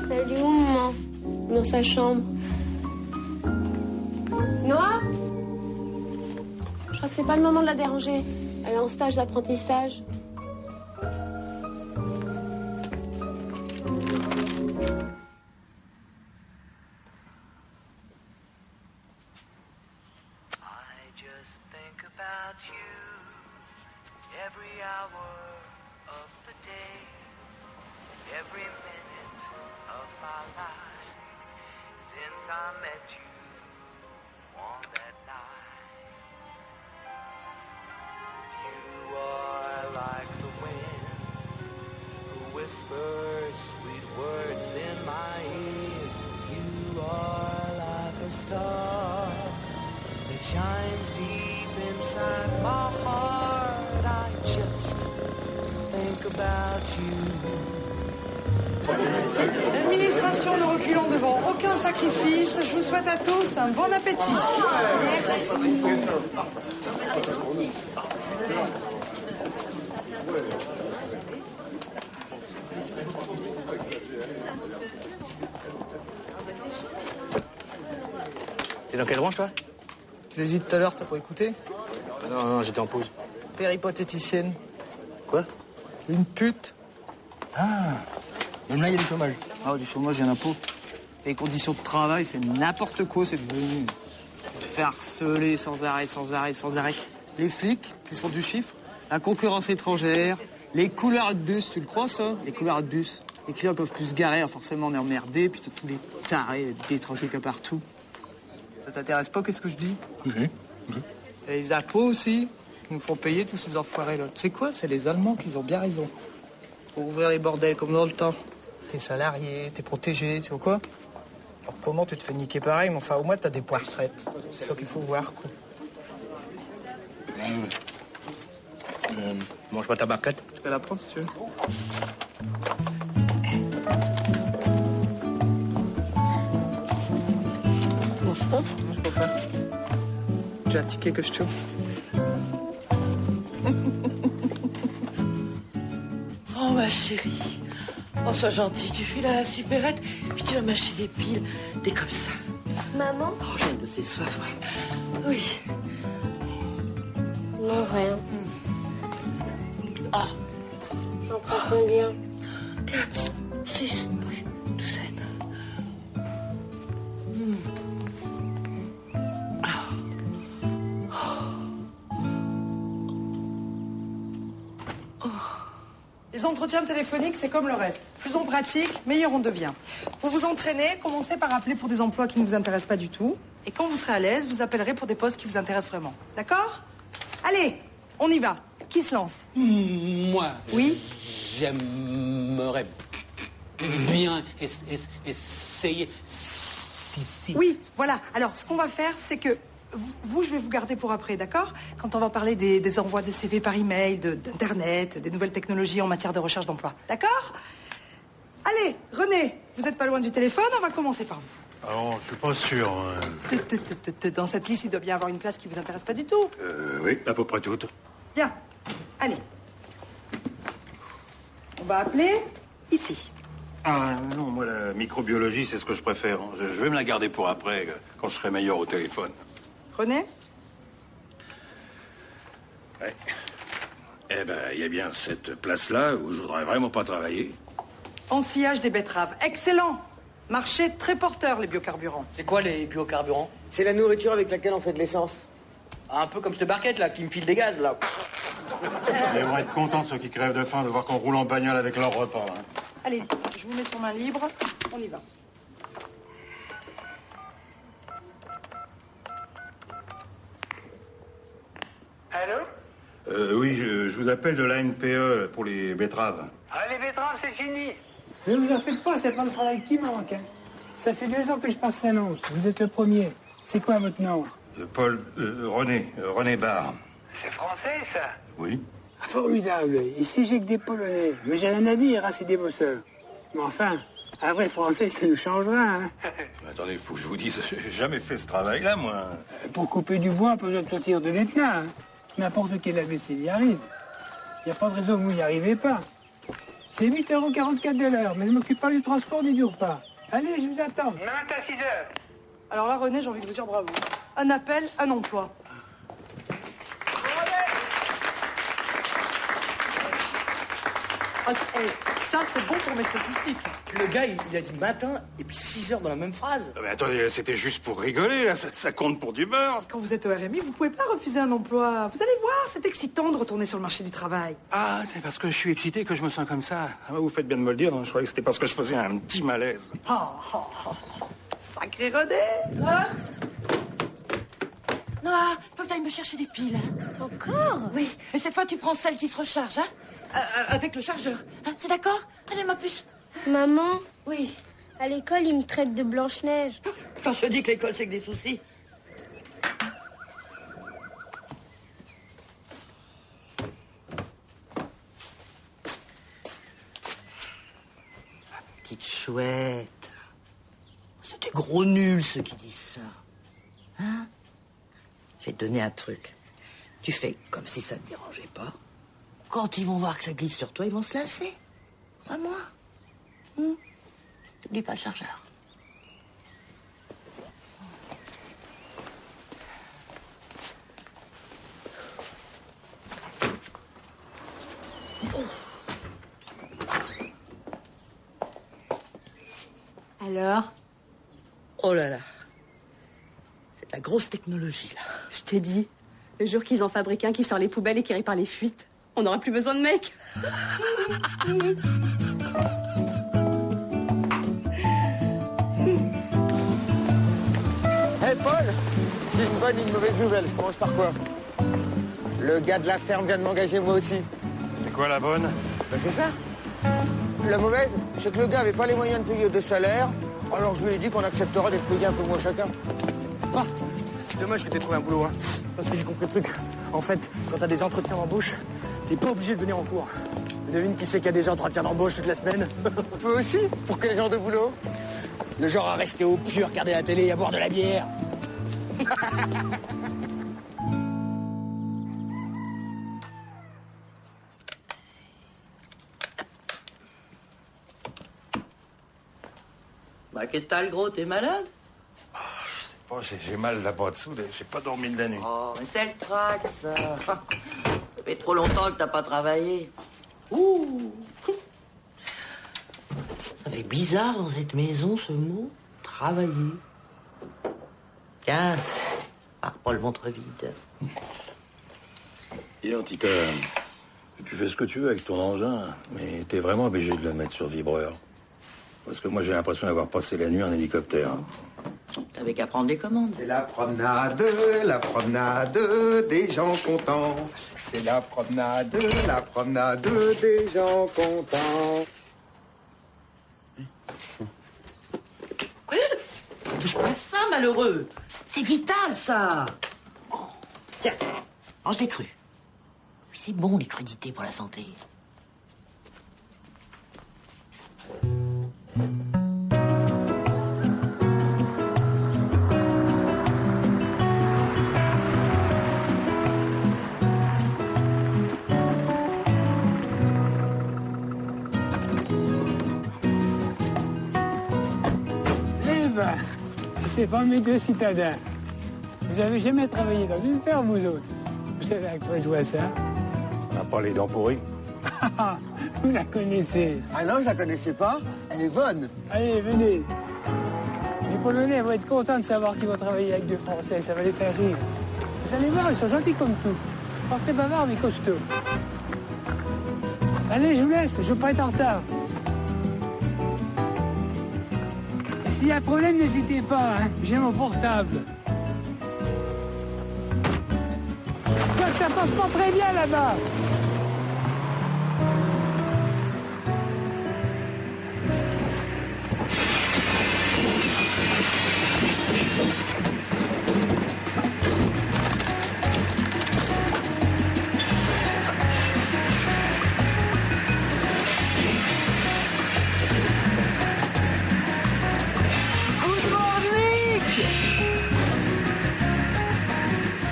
Speaker 5: Elle est où, maman?
Speaker 21: Dans sa chambre. Noah? Je crois que c'est pas le moment de la déranger. Elle est en stage d'apprentissage.
Speaker 11: L'administration ne reculant devant aucun sacrifice, je vous souhaite à tous un bon appétit. Merci.
Speaker 12: T'es dans quelle branche, toi?
Speaker 10: Je l'ai dit tout à l'heure, t'as pas écouté?
Speaker 12: Non, j'étais en pause.
Speaker 10: Péripatéticienne.
Speaker 12: Quoi?
Speaker 10: Une pute.
Speaker 12: Ah, même là, il y a du chômage.
Speaker 10: Ah, du chômage, il y en a pas. Les conditions de travail, c'est n'importe quoi, c'est devenu. Te faire harceler sans arrêt. Les flics qui se font du chiffre, la concurrence étrangère, les couleurs de bus, tu le crois, ça? Les couleurs de bus. Les clients peuvent plus se garer, alors forcément on est emmerdés, puis t'as tous les tarés détranqués que partout. Ça t'intéresse pas, qu'est-ce que je dis?
Speaker 12: Oui.
Speaker 10: Et les impôts aussi, qui nous font payer tous ces enfoirés-là. Tu sais quoi? C'est les Allemands qui ont bien raison. Pour ouvrir les bordels comme dans le temps. T'es salarié, t'es protégé, tu vois quoi? Alors comment tu te fais niquer pareil? Mais enfin, au moins, t'as des points retraite. C'est ça qu'il faut voir, quoi.
Speaker 12: Mange pas ta barquette.
Speaker 10: Tu peux la prendre, si tu veux.
Speaker 21: Mange pas.
Speaker 10: Non, je peux pas. J'ai un ticket que je tue.
Speaker 2: Oh, ma chérie. Oh, sois gentille. Tu files à la supérette, puis tu vas m'acheter des piles. T'es comme ça.
Speaker 5: Maman?
Speaker 2: Oh, j'ai de ces soifs. Oui.
Speaker 5: Non, rien.
Speaker 2: Oh.
Speaker 5: J'en prends combien?
Speaker 2: 4, 6, oui, douzaine.
Speaker 11: Les entretiens téléphoniques, c'est comme le reste. Plus on pratique, meilleur on devient. Pour vous entraîner, commencez par appeler pour des emplois qui ne vous intéressent pas du tout. Et quand vous serez à l'aise, vous appellerez pour des postes qui vous intéressent vraiment. D'accord? Allez, on y va. Qui se lance?
Speaker 17: Moi.
Speaker 11: Oui?
Speaker 17: J'aimerais bien essayer. Si.
Speaker 11: Oui, voilà. Alors, ce qu'on va faire, c'est que vous, je vais vous garder pour après, d'accord? Quand on va parler des envois de CV par email, d'Internet, des nouvelles technologies en matière de recherche d'emploi. D'accord? Allez, René, vous n'êtes pas loin du téléphone, on va commencer par vous.
Speaker 15: Alors, je suis pas sûr.
Speaker 11: Dans cette liste, il doit bien y avoir une place qui vous intéresse pas du tout.
Speaker 15: Oui, à peu près toutes.
Speaker 11: Bien. Allez. On va appeler ici.
Speaker 15: Ah non, moi, la microbiologie, c'est ce que je préfère. Je vais me la garder pour après, quand je serai meilleur au téléphone.
Speaker 11: René?
Speaker 15: Ouais. Eh ben, il y a bien cette place-là où je voudrais vraiment pas travailler.
Speaker 11: Ensillage des betteraves. Excellent. Marché très porteur, les biocarburants.
Speaker 12: C'est quoi les biocarburants?
Speaker 4: C'est la nourriture avec laquelle on fait de l'essence.
Speaker 12: Un peu comme cette barquette, là, qui me file des gaz, là.
Speaker 15: Ils vont être contents, ceux qui crèvent de faim, de voir qu'on roule en bagnole avec leur repas. Hein.
Speaker 11: Allez, je vous mets sur main libre. On y va.
Speaker 6: Allô?
Speaker 15: Oui, je vous appelle de l'ANPE pour les betteraves.
Speaker 6: Ah, les betteraves, c'est fini.
Speaker 8: Ne vous en faites pas, c'est pas le travail qui manque. Hein. Ça fait 2 ans que je passe l'annonce. Vous êtes le premier. C'est quoi votre nom?
Speaker 15: René Barre.
Speaker 6: C'est français, ça?
Speaker 15: Oui.
Speaker 8: Formidable. Ici, j'ai que des Polonais. Mais j'ai rien à dire, hein, c'est des bosseurs. Mais enfin, un vrai français, ça nous changera. Hein.
Speaker 15: Attendez, il faut que je vous dise, j'ai jamais fait ce travail-là, moi.
Speaker 8: Pour couper du bois, pas besoin de sortir de l'Etna. Hein. N'importe quel imbécile y arrive. Il n'y a pas de raison que vous n'y arrivez pas. C'est 8,44 € de l'heure, mais je ne m'occupe pas du transport ni du repas. Allez, je vous attends.
Speaker 6: Demain, à 6 h.
Speaker 11: Alors là, René, j'ai envie de vous dire bravo. Un appel, un emploi. Ah, ça, c'est bon pour mes statistiques.
Speaker 12: Le gars, il a dit matin et puis 6 heures dans la même phrase.
Speaker 15: Mais attendez, c'était juste pour rigoler, là. Ça compte pour du beurre.
Speaker 11: Quand vous êtes au RMI, vous pouvez pas refuser un emploi. Vous allez voir, c'est excitant de retourner sur le marché du travail.
Speaker 15: Ah, c'est parce que je suis excité que je me sens comme ça. Ah, vous faites bien de me le dire. Hein. Je croyais que c'était parce que je faisais un petit malaise.
Speaker 11: Sacré René. Hein?
Speaker 2: Noah, faut que t'ailles me chercher des piles. Hein.
Speaker 5: Encore?
Speaker 2: Oui, mais cette fois, tu prends celle qui se recharge, hein? Avec le chargeur. Hein, c'est d'accord? Allez, ma puce.
Speaker 5: Maman?
Speaker 2: Oui.
Speaker 5: À l'école, ils me traitent de Blanche-Neige.
Speaker 2: Quand je te dis que l'école, c'est que des soucis. Ma petite chouette. C'est des gros nuls, ceux qui disent ça. Hein? Je vais te donner un truc. Tu fais comme si ça ne te dérangeait pas. Quand ils vont voir que ça glisse sur toi, ils vont se lasser. Crois-moi. N'oublie pas le chargeur.
Speaker 21: Alors?
Speaker 2: Oh là là. C'est de la grosse technologie, là.
Speaker 21: Je t'ai dit, le jour qu'ils en fabriquent un qui sort les poubelles et qui répare les fuites, on n'aura plus besoin de mecs.
Speaker 4: Hey Paul, j'ai une bonne et une mauvaise nouvelle. Je commence par quoi? Le gars de la ferme vient de m'engager moi aussi.
Speaker 15: C'est quoi la bonne?
Speaker 4: Ben c'est ça. La mauvaise, c'est que le gars avait pas les moyens de payer de salaire. Alors je lui ai dit qu'on acceptera d'être payé un peu moins chacun.
Speaker 12: Ah, c'est dommage que t'aies trouvé un boulot, hein. Parce que j'ai compris le truc. En fait, quand t'as des entretiens d'embauche, t'es pas obligé de venir en cours. Devine qui c'est qui a des entretiens d'embauche toute la semaine?
Speaker 4: Toi aussi? Pour quel genre de boulot?
Speaker 12: Le genre à rester au pieu, à regarder la télé et à boire de la bière.
Speaker 2: Bah, qu'est-ce que t'as, le gros? T'es malade?
Speaker 15: Je sais pas, j'ai mal là-bas dessous. J'ai pas dormi de la nuit.
Speaker 2: Oh, mais c'est le trac, ça. Ça fait trop longtemps que t'as pas travaillé. Ouh. Ça fait bizarre dans cette maison, ce mot. Travailler. Tiens, pars pas le ventre vide.
Speaker 15: Dis donc, Tita, tu fais ce que tu veux avec ton engin, mais t'es vraiment obligé de le mettre sur vibreur. Parce que moi, j'ai l'impression d'avoir passé la nuit en hélicoptère.
Speaker 2: T'avais qu'à prendre les commandes.
Speaker 3: C'est la promenade des gens contents. C'est la promenade des gens contents.
Speaker 2: Touche pas à ça, malheureux. C'est vital, ça. Oh, tiens, mange des crus. C'est bon, les crudités pour la santé.
Speaker 8: Eh ben, c'est pas mes deux citadins. Vous avez jamais travaillé dans une ferme, vous autres? Vous savez à quoi je vois ça?
Speaker 15: On n'a pas les dents pourries.
Speaker 8: Vous la connaissez.
Speaker 4: Ah non, je la connaissais pas. Elle est bonne.
Speaker 8: Allez, venez. Les Polonais vont être contents de savoir qu'ils vont travailler avec des Français. Ça va les faire rire. Vous allez voir, ils sont gentils comme tout. Pas très bavards, mais costauds. Allez, je vous laisse. Je veux pas être en retard. Et s'il y a un problème, n'hésitez pas. Hein. J'ai mon portable. Je crois que ça passe pas très bien là-bas.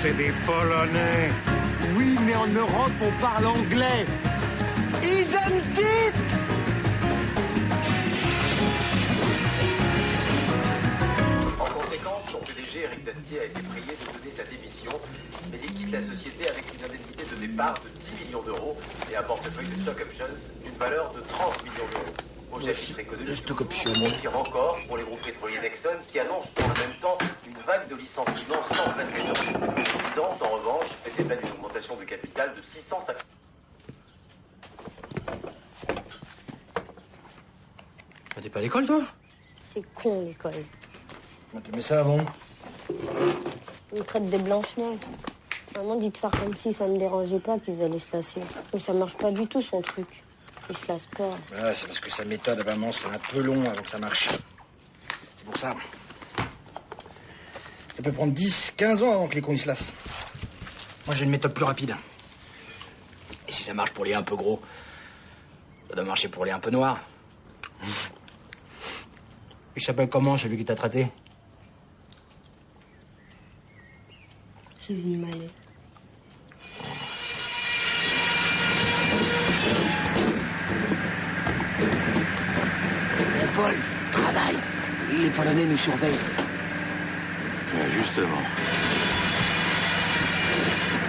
Speaker 15: C'est des Polonais.
Speaker 4: Oui, mais en Europe, on parle anglais. Isn't it?
Speaker 19: En conséquence, son PDG, Eric Dastier, a été prié de donner sa démission, mais il quitte la société avec une indemnité de départ de 10 millions d'euros et un portefeuille de stock options d'une valeur de 30 millions d'euros. Au chapitre économique, on tire encore pour les groupes pétroliers Exxon qui annoncent dans le même temps une vague de licenciements sans précédent. Dans, en revanche, fait état d'une augmentation de capital de 650.
Speaker 12: T'es pas à l'école, toi?
Speaker 5: C'est con, l'école.
Speaker 12: Mais ça avant.
Speaker 5: Ils me traitent de Blanche-Neige. Maman dit de faire comme si ça me dérangeait pas qu'ils allaient se lasser. Mais ça marche pas du tout, son truc. Ils se lassent pas.
Speaker 12: Ouais, c'est parce que sa méthode, vraiment, c'est un peu long avant que ça marche. C'est pour ça. Ça peut prendre 10, 15 ans avant que les cons ils se lassent. Moi, j'ai une méthode plus rapide. Et si ça marche pour les un peu gros, ça doit marcher pour les un peu noirs. Il s'appelle comment, celui qui t'a traité?
Speaker 5: C'est venu m'aller.
Speaker 4: Paul, travaille. Les Polonais nous surveillent.
Speaker 15: Justement.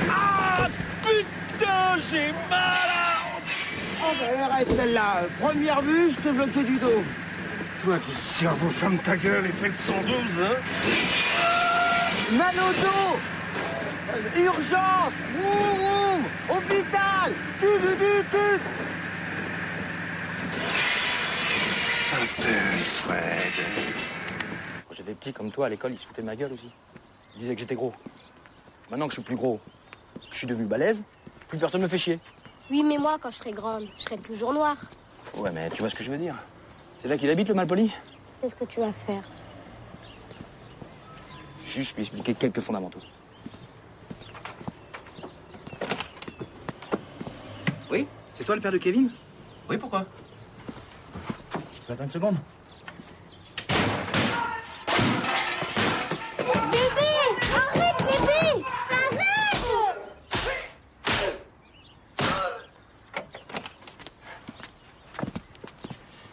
Speaker 3: Ah, putain, j'ai mal.
Speaker 4: Oh, bah, arrête celle-là. Première vue, je te bloqué du dos.
Speaker 1: Toi, du cerveau, ferme ta gueule et fais le 112, hein.
Speaker 4: Mal au dos. Urgence. Vroom, hôpital. Tut.
Speaker 1: Fred.
Speaker 12: Quand j'étais petit comme toi, à l'école, ils se foutaient de ma gueule aussi. Ils disaient que j'étais gros. Maintenant que je suis plus gros, que je suis devenu balèze, plus personne me fait chier.
Speaker 5: Oui, mais moi, quand je serai grande, je serai toujours noire.
Speaker 12: Ouais, mais tu vois ce que je veux dire. C'est là qu'il habite, le malpoli.
Speaker 5: Qu'est-ce que tu vas faire?
Speaker 12: Juste lui expliquer quelques fondamentaux. Oui? C'est toi le père de Kevin? Oui, pourquoi? Tu attends une seconde?
Speaker 5: Bébé! Arrête, bébé! Arrête!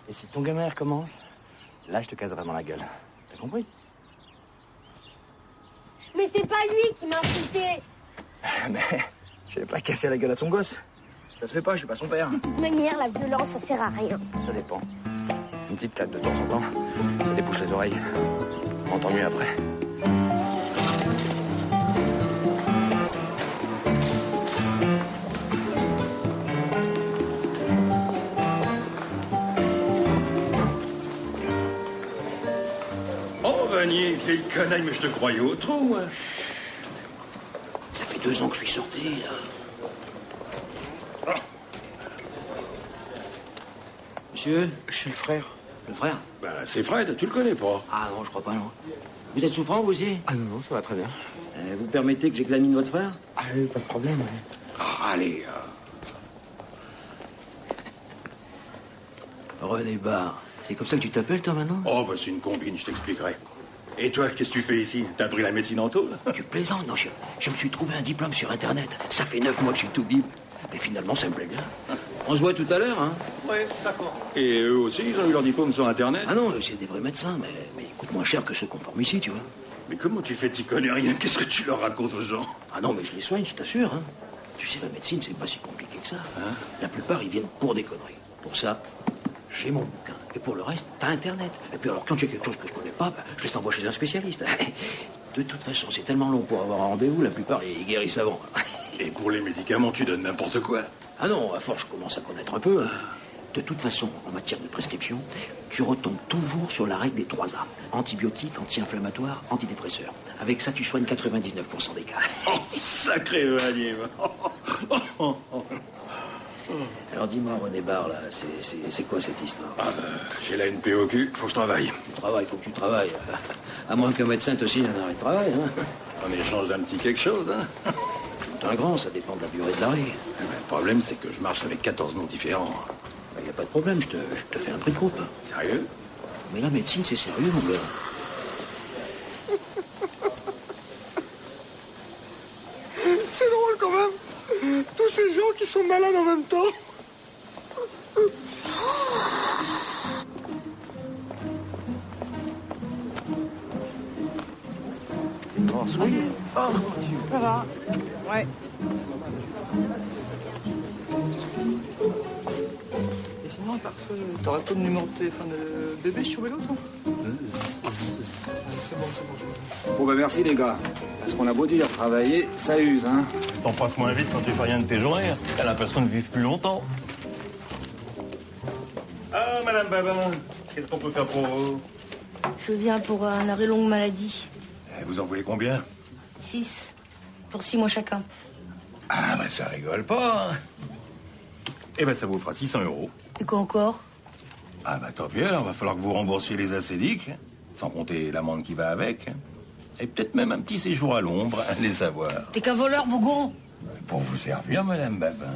Speaker 12: Et si ton gamin recommence, là, je te caserai dans la gueule. T'as compris?
Speaker 5: Mais c'est pas lui qui m'a insulté!
Speaker 12: Mais je vais pas casser la gueule à son gosse. Ça se fait pas, je suis pas son père.
Speaker 5: De toute manière, la violence, ça sert à rien.
Speaker 12: Ça dépend. Une petite claque de temps en temps, ça débouche les oreilles. On entend mieux après.
Speaker 1: Oh, Vanier, vieille canaille, mais je te croyais au trou, moi.
Speaker 12: Ça fait 2 ans que je suis sorti, là. Monsieur, je suis le frère. Le frère?
Speaker 1: Ben, c'est Fred, tu le connais pas.
Speaker 12: Ah non, je crois pas, non. Vous êtes souffrant, vous aussi? Ah non, ça va très bien. Vous permettez que j'examine votre frère? Ah oui, pas de problème, ouais.
Speaker 1: Ah, allez.
Speaker 12: René Barre, c'est comme ça que tu t'appelles, toi, maintenant?
Speaker 1: Oh, bah, c'est une combine, je t'expliquerai. Et toi, qu'est-ce que tu fais ici? T'as appris la médecine en tôle?
Speaker 12: Tu plaisantes? Non, je me suis trouvé un diplôme sur Internet. Ça fait 9 mois que je suis tout libre. Mais finalement, ça me plaît bien. On se voit tout à l'heure, hein?
Speaker 1: Oui, d'accord. Et eux aussi, ils ont eu leur diplôme sur Internet?
Speaker 12: Ah non, c'est des vrais médecins, mais ils coûtent moins cher que ceux qu'on forme ici, tu vois.
Speaker 1: Mais comment tu fais? T'y connais rien. Qu'est-ce que tu leur racontes aux gens?
Speaker 12: Ah non, mais je les soigne, je t'assure, hein. Tu sais, la médecine, c'est pas si compliqué que ça. Hein? La plupart, ils viennent pour des conneries. Pour ça, j'ai mon bouquin. Et pour le reste, t'as Internet. Et puis alors, quand j'ai quelque chose que je connais pas, je les envoie chez un spécialiste. De toute façon, c'est tellement long pour avoir un rendez-vous, la plupart, ils guérissent avant.
Speaker 1: Et pour les médicaments, tu donnes n'importe quoi?
Speaker 12: Ah non, à force, je commence à connaître un peu. Hein. De toute façon, en matière de prescription, tu retombes toujours sur la règle des 3 A. Antibiotiques, anti-inflammatoires, antidépresseurs. Avec ça, tu soignes 99% des cas.
Speaker 1: Oh, sacré Vanier.
Speaker 12: Alors dis-moi, René Barre, là, c'est quoi cette histoire?
Speaker 1: Ah ben, j'ai la NP au cul, faut que je travaille.
Speaker 12: Tu travailles, faut que tu travailles. À moins qu'un médecin te signe un arrêt de travail, hein.
Speaker 1: En échange d'un petit quelque chose, hein.
Speaker 12: Tout un grand, ça dépend de la durée de l'arrêt.
Speaker 1: Le problème, c'est que je marche avec 14 noms différents.
Speaker 12: Il n'y a pas de problème, je te fais un prix de groupe.
Speaker 1: Sérieux?
Speaker 12: Mais la médecine, c'est sérieux, mon gars.
Speaker 3: C'est drôle quand même. Tous ces gens qui sont malades en même temps.
Speaker 11: Oh, ça va. Ouais.
Speaker 10: Et sinon, à part ça, t'aurais pas le numéro de téléphone de bébé sur vélo, toi? C'est bon, je...
Speaker 22: Bon, bah merci, les gars. Parce qu'on a beau dire travailler, ça use, hein.
Speaker 15: T'en passes moins vite quand tu fais rien de tes journées. T'as l'impression de vivre plus longtemps. Ah, Madame Babin, qu'est-ce qu'on peut faire pour vous?
Speaker 21: Je viens pour un arrêt longue maladie.
Speaker 1: Vous en voulez combien?
Speaker 21: 6. Pour 6 mois chacun.
Speaker 1: Ah, ben ça rigole pas. Eh ben ça vous fera 600 €.
Speaker 21: Et quoi encore?
Speaker 1: Ah, ben tant pis, alors va falloir que vous remboursiez les acédiques, sans compter l'amende qui va avec. Et peut-être même un petit séjour à l'ombre, allez savoir.
Speaker 21: T'es qu'un voleur, Bougon.
Speaker 1: Pour vous servir, Madame Babin.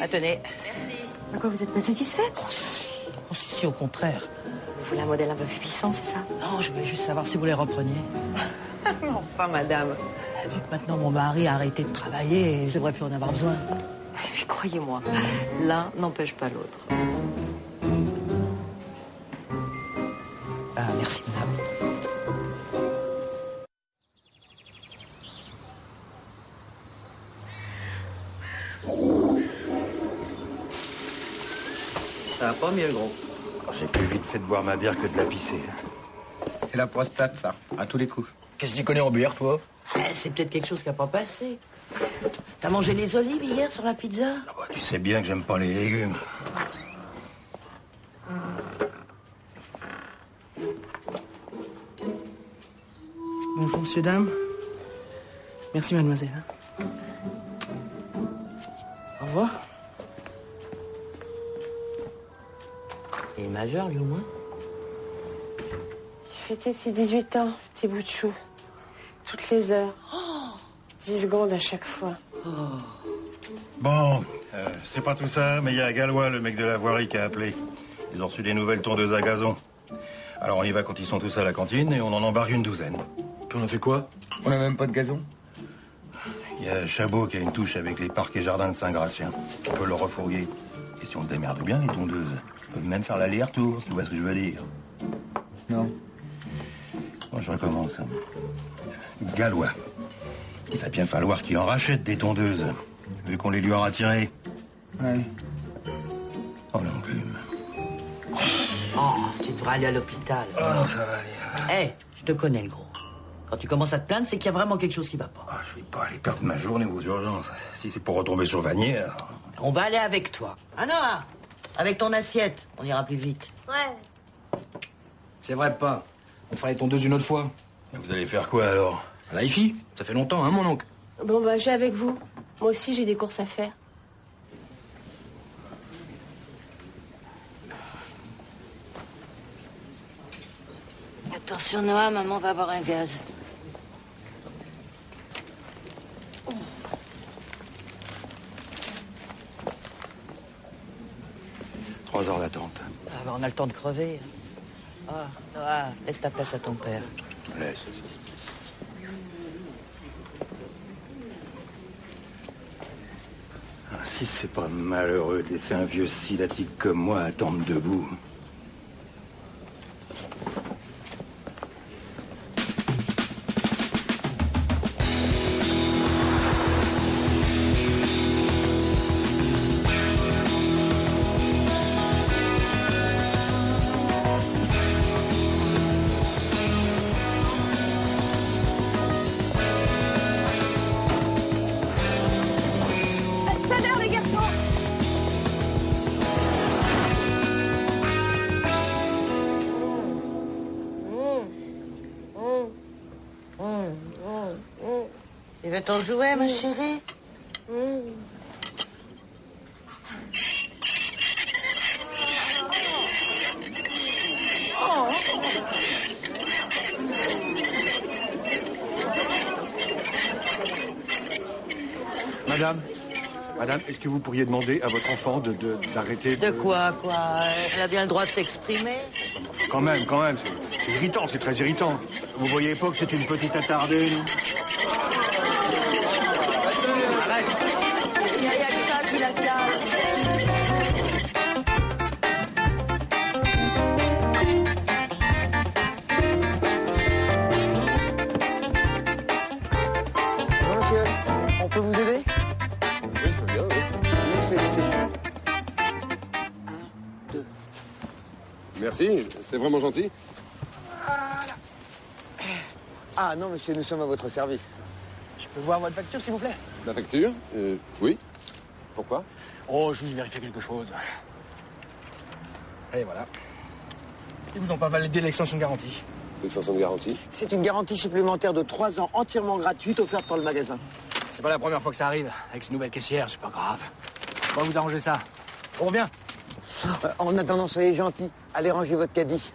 Speaker 21: Ah, tenez. À quoi, vous êtes pas satisfaite?
Speaker 11: Oh, si, au contraire.
Speaker 21: Vous voulez un modèle un peu plus puissant, c'est ça?
Speaker 11: Non, je voulais juste savoir si vous les repreniez.
Speaker 21: Enfin, madame.
Speaker 11: Vu que maintenant mon mari a arrêté de travailler, je devrais plus en avoir besoin.
Speaker 21: Mais
Speaker 2: croyez-moi, l'un n'empêche pas l'autre.
Speaker 7: Ah, merci, madame.
Speaker 12: Ça va pas mieux, gros.
Speaker 15: J'ai plus vite fait de boire ma bière que de la pisser.
Speaker 4: C'est la prostate, ça, à tous les coups.
Speaker 12: Qu'est-ce que tu connais en bière, toi?
Speaker 2: C'est peut-être quelque chose qui n'a pas passé. T'as mangé les olives hier sur la pizza?
Speaker 15: Ah bah, tu sais bien que j'aime pas les légumes.
Speaker 17: Bonjour, monsieur, dame. Merci, mademoiselle. Au revoir.
Speaker 2: Il est majeur, lui, au moins.
Speaker 5: Il fêtait ses 18 ans, petit bout de chou. Toutes les heures. 10 secondes à chaque fois.
Speaker 15: Bon, c'est pas tout ça, mais il y a Gallois, le mec de la voirie, qui a appelé. Ils ont reçu des nouvelles tondeuses à gazon. Alors on y va quand ils sont tous à la cantine et on en embarque une douzaine.
Speaker 12: Puis on a fait quoi?
Speaker 4: On n'a même pas de gazon.
Speaker 15: Il y a Chabot qui a une touche avec les parcs et jardins de Saint-Gratien. On peut le refourguer. Et si on se démerde bien, les tondeuses peuvent même faire l'aller-retour, si tu vois ce que je veux dire.
Speaker 4: Non.
Speaker 15: Bon, je recommence. Gallois. Il va bien falloir qu'il en rachète des tondeuses, vu qu'on les lui aura tirées.
Speaker 4: Ouais.
Speaker 15: Oh l'enclume.
Speaker 2: Oh, tu devrais aller à l'hôpital.
Speaker 15: Oh, ça va aller.
Speaker 2: Hé, je te connais, le gros. Quand tu commences à te plaindre, c'est qu'il y a vraiment quelque chose qui va pas.
Speaker 15: Ah, je vais pas aller perdre ma journée aux urgences. Si c'est pour retomber sur Vanière.
Speaker 2: On va aller avec toi. Ah non, avec ton assiette, on ira plus vite.
Speaker 21: Ouais.
Speaker 12: C'est vrai pas. On fera les tondeuses une autre fois.
Speaker 15: Vous allez faire quoi alors?
Speaker 12: À la IFI. Ça fait longtemps, hein, mon oncle?
Speaker 5: Bon, bah, je vais avec vous. Moi aussi, j'ai des courses à faire.
Speaker 2: Attention, Noah, maman va avoir un gaz.
Speaker 15: 3 heures d'attente.
Speaker 2: Ah, bah, on a le temps de crever. Ah, Noah, laisse ta place à ton père.
Speaker 15: Laisse. Ah, si c'est pas malheureux de laisser un vieux silatique comme moi attendre debout.
Speaker 2: Tu veux ton jouet, ma chérie?
Speaker 15: Madame, est-ce que vous pourriez demander à votre enfant d'arrêter
Speaker 2: De quoi? Elle a bien le droit de s'exprimer.
Speaker 15: Quand même, c'est irritant, c'est très irritant. Vous voyez pas que c'est une petite attardée, non?
Speaker 2: Il n'y a rien que ça qui la calme.
Speaker 4: Bonjour, monsieur. On peut vous aider?
Speaker 20: Oui, je veux bien, oui.
Speaker 4: Laissez.
Speaker 20: Merci, c'est vraiment gentil.
Speaker 4: Ah non, monsieur, nous sommes à votre service.
Speaker 12: Je peux voir votre facture, s'il vous plaît?
Speaker 20: La facture? Oui. Pourquoi?
Speaker 12: Oh, juste vérifier quelque chose. Et voilà. Ils vous ont pas validé l'extension de garantie.
Speaker 20: L'extension de garantie?
Speaker 4: C'est une garantie supplémentaire de 3 ans entièrement gratuite offerte par le magasin.
Speaker 12: C'est pas la première fois que ça arrive. Avec cette nouvelle caissière, c'est pas grave. On va vous arranger ça. On revient.
Speaker 4: En attendant, soyez gentil. Allez ranger votre caddie.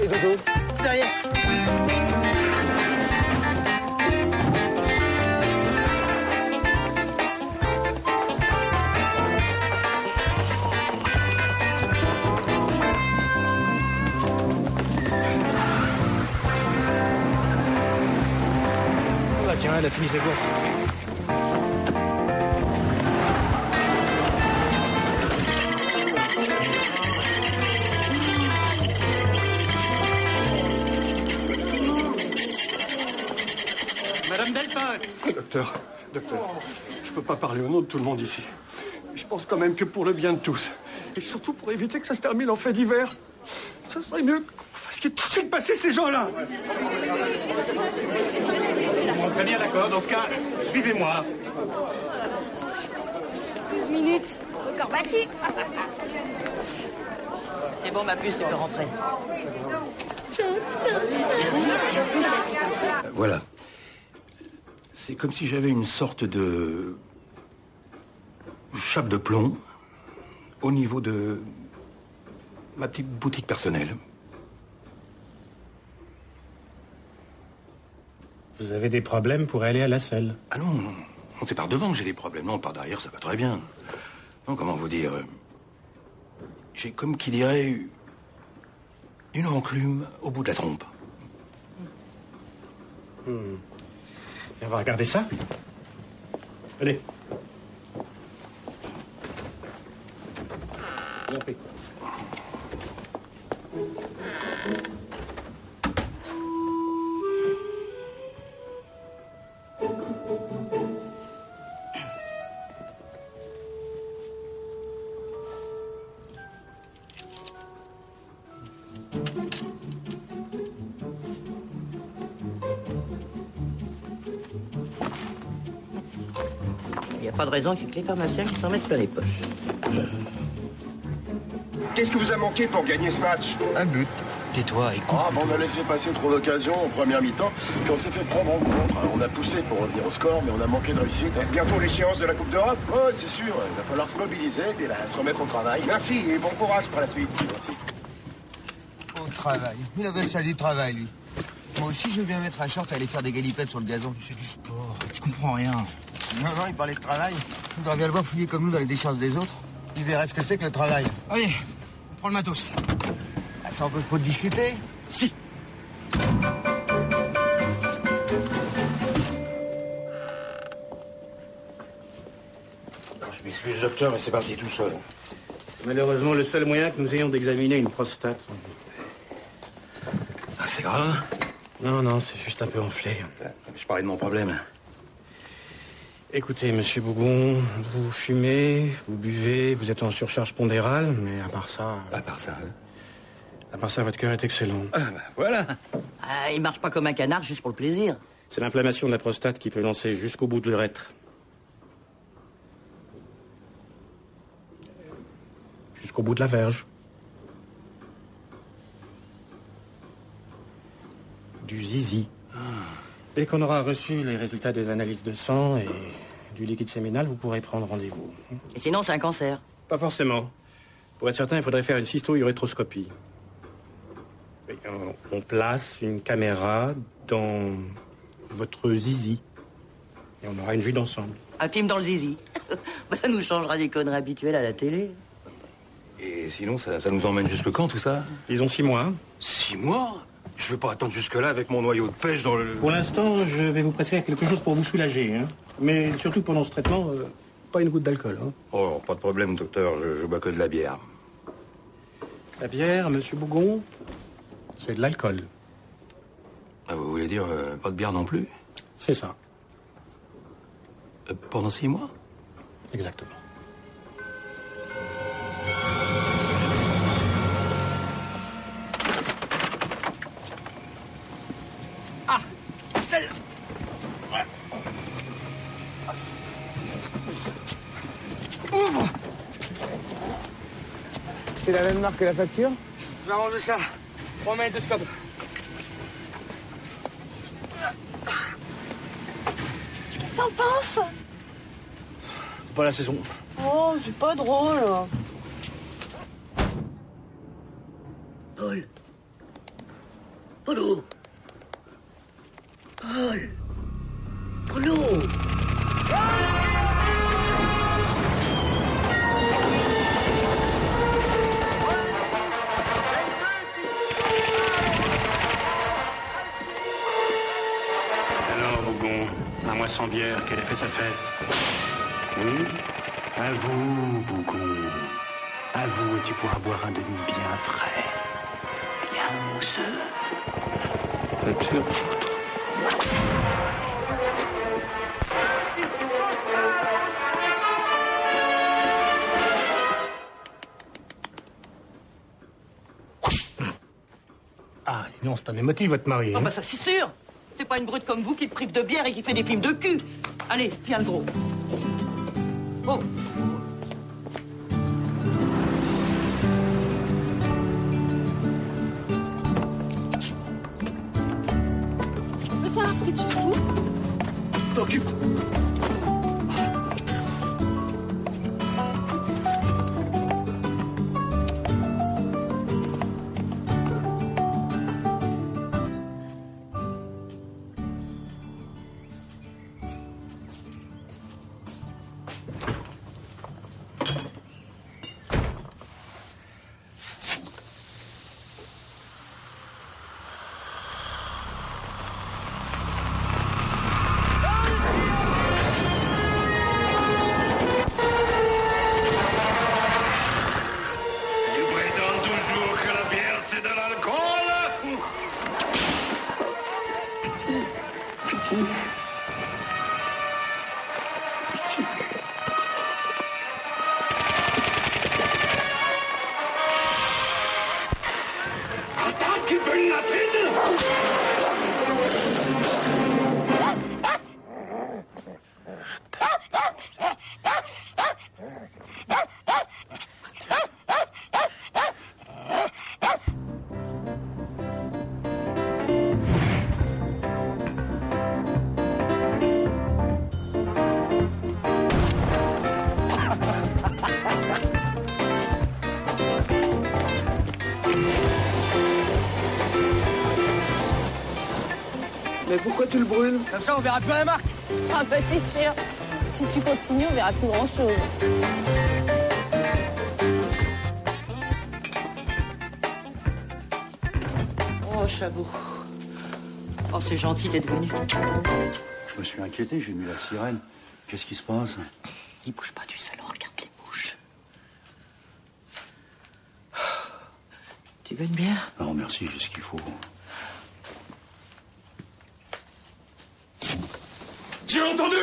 Speaker 4: Et Dodo?
Speaker 2: Derrière.
Speaker 22: Tiens, elle a fini ses courses.
Speaker 17: Madame Delphin.
Speaker 9: Docteur, je peux pas parler au nom de tout le monde ici. Je pense quand même que pour le bien de tous, et surtout pour éviter que ça se termine en fait divers, ce serait mieux que vous fassiez tout de suite passer ces gens-là.
Speaker 15: Très bien, d'accord. Dans ce cas, suivez-moi.
Speaker 21: 12 minutes. Record battu.
Speaker 2: C'est bon, ma puce, tu peux rentrer.
Speaker 12: Voilà. C'est comme si j'avais une sorte de chape de plomb au niveau de ma petite boutique personnelle.
Speaker 9: Vous avez des problèmes pour aller à la selle?
Speaker 12: Ah non, c'est par devant que j'ai des problèmes. Non, par derrière, ça va très bien. Non, comment vous dire? J'ai comme qui dirait une enclume au bout de la trompe.
Speaker 9: Et on va regarder ça. Allez. Bien pris.
Speaker 2: Il n'y a pas de raison qu'il y ait que les pharmaciens qui s'en mettent plein les poches.
Speaker 13: Qu'est-ce que vous a manqué pour gagner ce match?
Speaker 4: Un but.
Speaker 12: Tais-toi et coupe.
Speaker 13: Ah, on a laissé passer trop d'occasions en première mi-temps, puis on s'est fait prendre en contre. On a poussé pour revenir au score, mais on a manqué de réussite. Bientôt l'échéance de la Coupe d'Europe. Oui, c'est sûr. Il va falloir se mobiliser et se remettre au travail. Merci et bon courage pour la suite. Merci.
Speaker 4: Au travail. Il avait ça du travail, lui. Moi aussi, je veux bien mettre un short et aller faire des galipettes sur le gazon. C'est du sport.
Speaker 9: Tu comprends rien.
Speaker 4: Non, il parlait de travail. Il faudra bien le voir fouiller comme nous dans les décharges des autres. Il verrait ce que c'est que le travail.
Speaker 9: Allez, on prend le matos.
Speaker 4: Ça empêche pas de discuter.
Speaker 9: Si.
Speaker 15: Je m'excuse, docteur, mais c'est parti tout seul.
Speaker 9: Malheureusement, le seul moyen que nous ayons d'examiner une prostate.
Speaker 12: Ah, c'est grave?
Speaker 9: Non, c'est juste un peu enflé.
Speaker 12: Je parlais de mon problème.
Speaker 9: Écoutez, monsieur Bougon, vous fumez, vous buvez, vous êtes en surcharge pondérale, mais à part ça... À part ça, votre cœur est excellent.
Speaker 12: Ah, ben voilà.
Speaker 2: Ah, il marche pas comme un canard juste pour le plaisir.
Speaker 9: C'est l'inflammation de la prostate qui peut lancer jusqu'au bout de l'urètre. Jusqu'au bout de la verge. Du zizi. Dès qu'on aura reçu les résultats des analyses de sang et du liquide séminal, vous pourrez prendre rendez-vous.
Speaker 2: Et sinon, c'est un cancer.
Speaker 9: Pas forcément. Pour être certain, il faudrait faire une cysto-urétroscopie. On place une caméra dans votre zizi. Et on aura une vue d'ensemble.
Speaker 2: Un film dans le zizi. Ça nous changera des conneries habituelles à la télé.
Speaker 12: Et sinon, ça nous emmène jusque quand, tout ça?
Speaker 9: Disons 6 mois.
Speaker 12: 6 mois? Je vais pas attendre jusque-là avec mon noyau de pêche dans le...
Speaker 9: Pour l'instant, je vais vous prescrire quelque chose pour vous soulager. Hein. Mais surtout pendant ce traitement, pas une goutte d'alcool. Hein.
Speaker 12: Oh, pas de problème, docteur. Je bois que de la bière.
Speaker 9: La bière, monsieur Bougon, c'est de l'alcool.
Speaker 12: Ah, vous voulez dire pas de bière non plus?
Speaker 9: C'est ça.
Speaker 12: Pendant 6 mois?
Speaker 9: Exactement.
Speaker 3: Ah, celle-là. Ouvre.
Speaker 4: C'est la même marque que la facture?
Speaker 3: Je vais arranger ça. Prends ma magnétoscope.
Speaker 21: Qu'est-ce que t'en penses?
Speaker 22: C'est pas la saison.
Speaker 21: Oh, c'est pas drôle.
Speaker 2: Paul. Polo. Paul. Polo.
Speaker 9: Alors, Bougon,
Speaker 14: sans bière, quel effet ça fait? Oui. À vous, Bougon. À vous, et tu pourras boire un demi bien frais. Bien mousseux. Faites sur foutre.
Speaker 16: Ah, non, c'est un émotif, votre mari.
Speaker 2: Ah
Speaker 16: hein.
Speaker 2: bah ça c'est sûr. C'est pas une brute comme vous qui te prive de bière et qui fait des films de cul. Allez, viens le gros. Oh.
Speaker 21: Je peux savoir ce que tu fous?
Speaker 12: T'occupe.
Speaker 1: Tu prétends toujours que la bière c'est de l'alcool?
Speaker 16: Pitié.
Speaker 1: Attends, tu peux une latine?
Speaker 11: Mais pourquoi tu le brûles?
Speaker 10: Comme ça, on verra plus la marque.
Speaker 5: Ah bah c'est sûr. Si tu continues, on verra plus grand-chose.
Speaker 2: Oh, Chabot. Oh, c'est gentil d'être venu.
Speaker 12: Je me suis inquiété, j'ai mis la sirène. Qu'est-ce qui se passe?
Speaker 2: Il bouge pas du salon, regarde les mouches. Tu veux une bière?
Speaker 12: Non, merci, j'ai ce qu'il faut.
Speaker 1: J'ai entendu!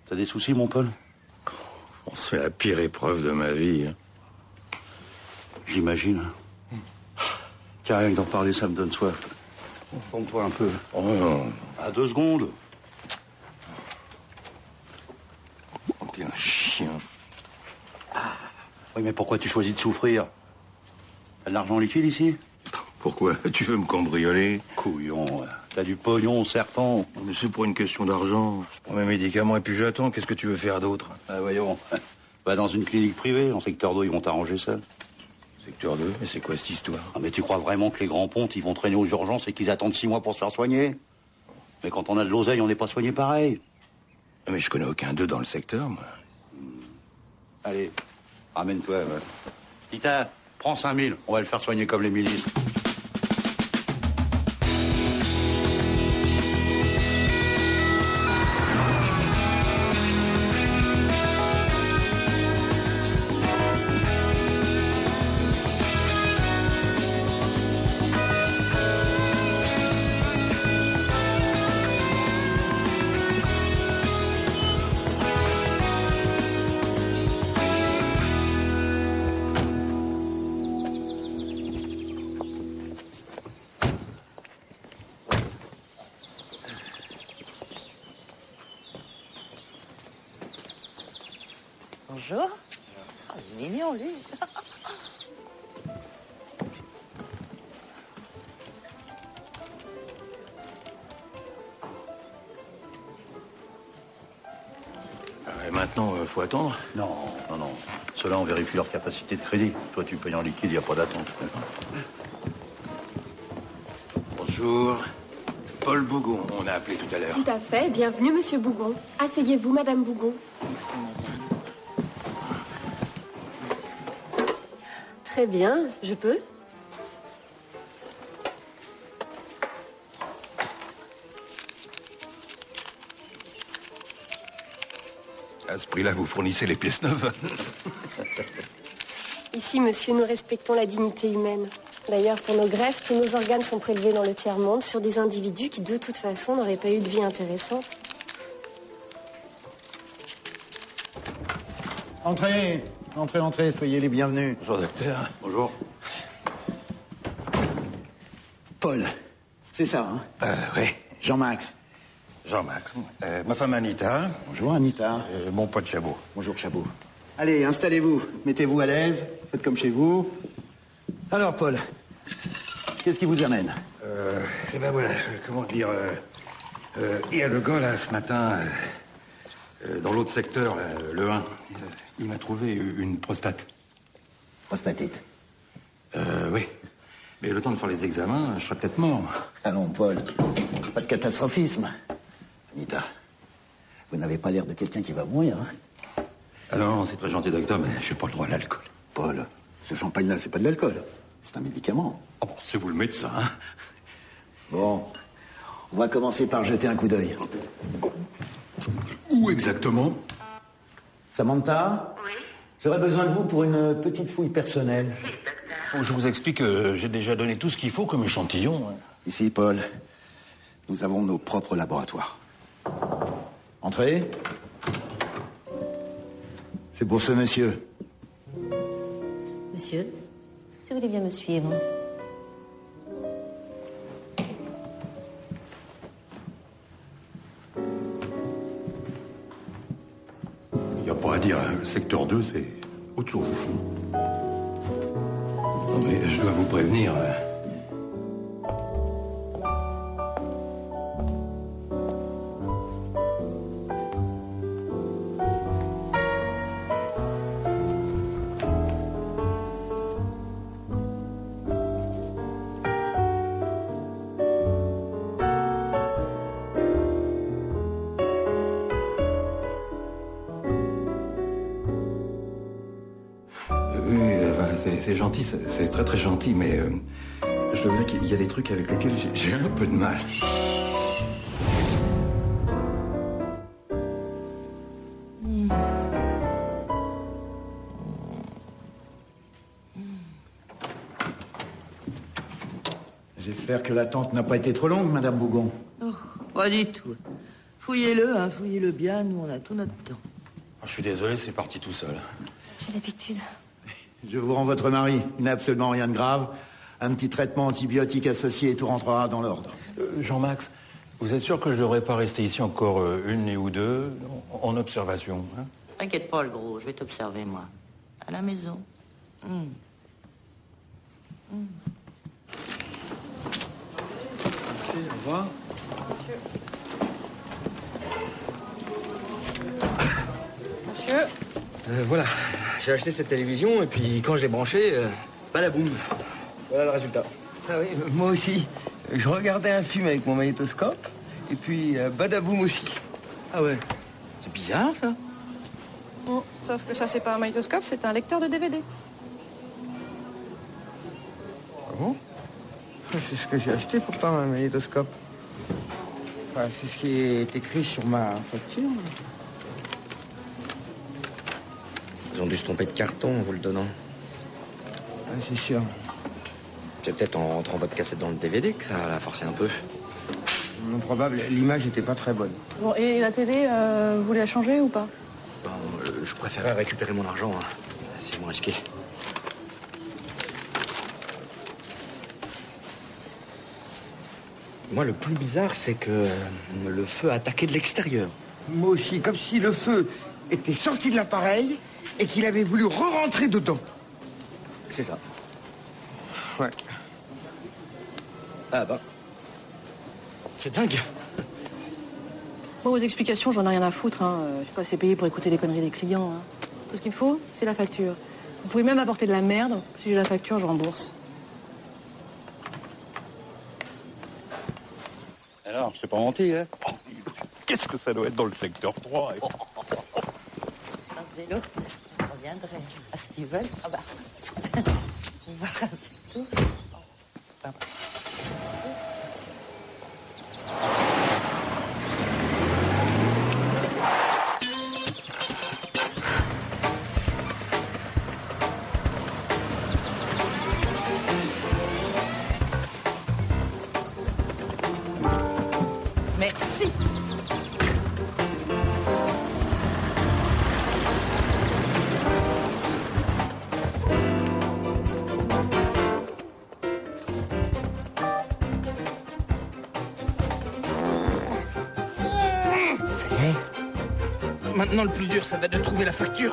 Speaker 12: T'as des soucis, mon Paul?
Speaker 1: C'est la pire épreuve de ma vie.
Speaker 12: J'imagine. Tiens, rien que d'en parler, ça me donne soif. Pompe-toi un peu.
Speaker 1: Oh non.
Speaker 12: À 2 secondes.
Speaker 1: Oh, t'es un chien.
Speaker 12: Oui, mais pourquoi tu choisis de souffrir? T'as de l'argent liquide ici?
Speaker 1: Pourquoi? Tu veux me cambrioler?
Speaker 12: Couillon, t'as du pognon, serpent.
Speaker 1: Mais c'est pour une question d'argent. Je prends mes médicaments et puis j'attends. Qu'est-ce que tu veux faire d'autre?
Speaker 12: Ah, voyons. Va dans une clinique privée, en secteur 2, ils vont t'arranger ça.
Speaker 1: Secteur 2? Mais c'est quoi cette histoire?
Speaker 12: Ah, mais tu crois vraiment que les grands pontes, ils vont traîner aux urgences et qu'ils attendent 6 mois pour se faire soigner? Mais quand on a de l'oseille, on n'est pas soigné pareil.
Speaker 1: Mais je connais aucun d'eux dans le secteur, moi.
Speaker 12: Allez, ramène-toi. Ouais. Tita, prends 5000, on va le faire soigner comme les milices.
Speaker 2: Bonjour. Ah, il est mignon, lui.
Speaker 1: Et maintenant, faut attendre?
Speaker 12: Non. Ceux-là, on vérifie leur capacité de crédit. Toi, tu payes en liquide, il n'y a pas d'attente.
Speaker 1: Bonjour. Paul Bougon, on a appelé tout à l'heure.
Speaker 21: Tout à fait. Bienvenue, monsieur Bougon. Asseyez-vous, madame Bougon.
Speaker 2: Merci, madame.
Speaker 21: Très bien. Je peux?
Speaker 1: À ce prix-là, vous fournissez les pièces neuves.
Speaker 21: Ici, monsieur, nous respectons la dignité humaine. D'ailleurs, pour nos greffes, tous nos organes sont prélevés dans le tiers-monde sur des individus qui, de toute façon, n'auraient pas eu de vie intéressante.
Speaker 6: Entrez, entrez, entrez, soyez les bienvenus.
Speaker 1: Bonjour, docteur. Bonjour.
Speaker 6: Paul, c'est ça, hein?
Speaker 1: Oui.
Speaker 6: Jean-Max.
Speaker 1: Jean-Max. Ma femme Anita.
Speaker 6: Bonjour, Anita.
Speaker 1: Mon pote Chabot.
Speaker 6: Bonjour, Chabot. Allez, installez-vous. Mettez-vous à l'aise. Faites comme chez vous. Alors, Paul, qu'est-ce qui vous amène?
Speaker 1: Eh ben voilà, comment dire... il y a le gars, là, ce matin, dans l'autre secteur, là, le 1, il m'a trouvé une prostate.
Speaker 6: Prostatite?
Speaker 1: Oui. Mais le temps de faire les examens, je serais peut-être mort.
Speaker 6: Allons, Paul, pas de catastrophisme. Anita, vous n'avez pas l'air de quelqu'un qui va mourir, hein?
Speaker 1: Ah non, c'est très gentil, docteur, mais je n'ai pas le droit à l'alcool.
Speaker 6: Paul, ce champagne-là, c'est pas de l'alcool. C'est un médicament.
Speaker 1: Oh, bon, c'est vous le médecin, hein?
Speaker 6: Bon, on va commencer par jeter un coup d'œil.
Speaker 1: Où exactement?
Speaker 6: Samantha? Oui? J'aurais besoin de vous pour une petite fouille personnelle.
Speaker 1: Faut que je vous explique que j'ai déjà donné tout ce qu'il faut comme échantillon. Hein.
Speaker 6: Ici, Paul, nous avons nos propres laboratoires. Entrez. C'est pour ce monsieur.
Speaker 18: Monsieur, si vous voulez bien me suivre.
Speaker 1: Il n'y a pas à dire, hein, le secteur 2, c'est autre chose. Non, mais je dois vous prévenir. C'est gentil, c'est très très gentil, mais je veux dire qu'il y a des trucs avec lesquels j'ai un peu de mal.
Speaker 6: J'espère que l'attente n'a pas été trop longue, Madame Bougon.
Speaker 2: Oh, pas du tout. Fouillez-le, hein, fouillez-le bien, nous on a tout notre temps.
Speaker 1: Je suis désolé, c'est parti tout seul.
Speaker 21: J'ai l'habitude.
Speaker 6: Je vous rends votre mari. Il n'a absolument rien de grave. Un petit traitement antibiotique associé et tout rentrera dans l'ordre.
Speaker 1: Jean-Max, vous êtes sûr que je ne devrais pas rester ici encore une nuit ou deux, en observation, hein?
Speaker 2: T'inquiète pas, le gros, je vais t'observer, moi. À la maison.
Speaker 12: Merci, au revoir.
Speaker 21: Monsieur.
Speaker 12: Voilà, j'ai acheté cette télévision et puis quand je l'ai branchée, badaboum. Voilà le résultat.
Speaker 4: Ah oui, moi aussi. Je regardais un film avec mon magnétoscope et puis badaboum aussi.
Speaker 12: Ah ouais. C'est bizarre ça.
Speaker 21: Sauf que ça, c'est pas un magnétoscope, c'est un lecteur de DVD.
Speaker 4: Ah bon? C'est ce que j'ai acheté pourtant, un magnétoscope. Enfin, c'est ce qui est écrit sur ma facture.
Speaker 12: Ils ont dû se tromper de carton en vous le donnant.
Speaker 4: Ah, c'est sûr.
Speaker 12: C'est peut-être en rentrant votre cassette dans le DVD que ça l'a forcé un peu.
Speaker 4: Non probable, l'image n'était pas très bonne.
Speaker 21: Bon, et la télé, vous voulez la changer ou pas?
Speaker 12: Bon, je préférais récupérer mon argent, hein. C'est moins risqué. Moi, le plus bizarre, c'est que le feu a attaqué de l'extérieur.
Speaker 4: Moi aussi, comme si le feu était sorti de l'appareil et qu'il avait voulu re-rentrer dedans.
Speaker 12: C'est ça.
Speaker 4: Ouais.
Speaker 12: Ah bah. C'est dingue.
Speaker 21: Bon, vos explications, j'en ai rien à foutre. Hein. Je suis pas assez payé pour écouter les conneries des clients. Hein. Tout ce qu'il me faut, c'est la facture. Vous pouvez même apporter de la merde. Si j'ai la facture, je rembourse.
Speaker 15: Alors, je t'ai pas menti, hein? Qu'est-ce que ça doit être dans le secteur 3?
Speaker 2: Un vélo, on reviendrait à Steven. Ah bah, voir avec tout. Merci.
Speaker 3: Maintenant, le plus dur, ça va être de trouver la facture.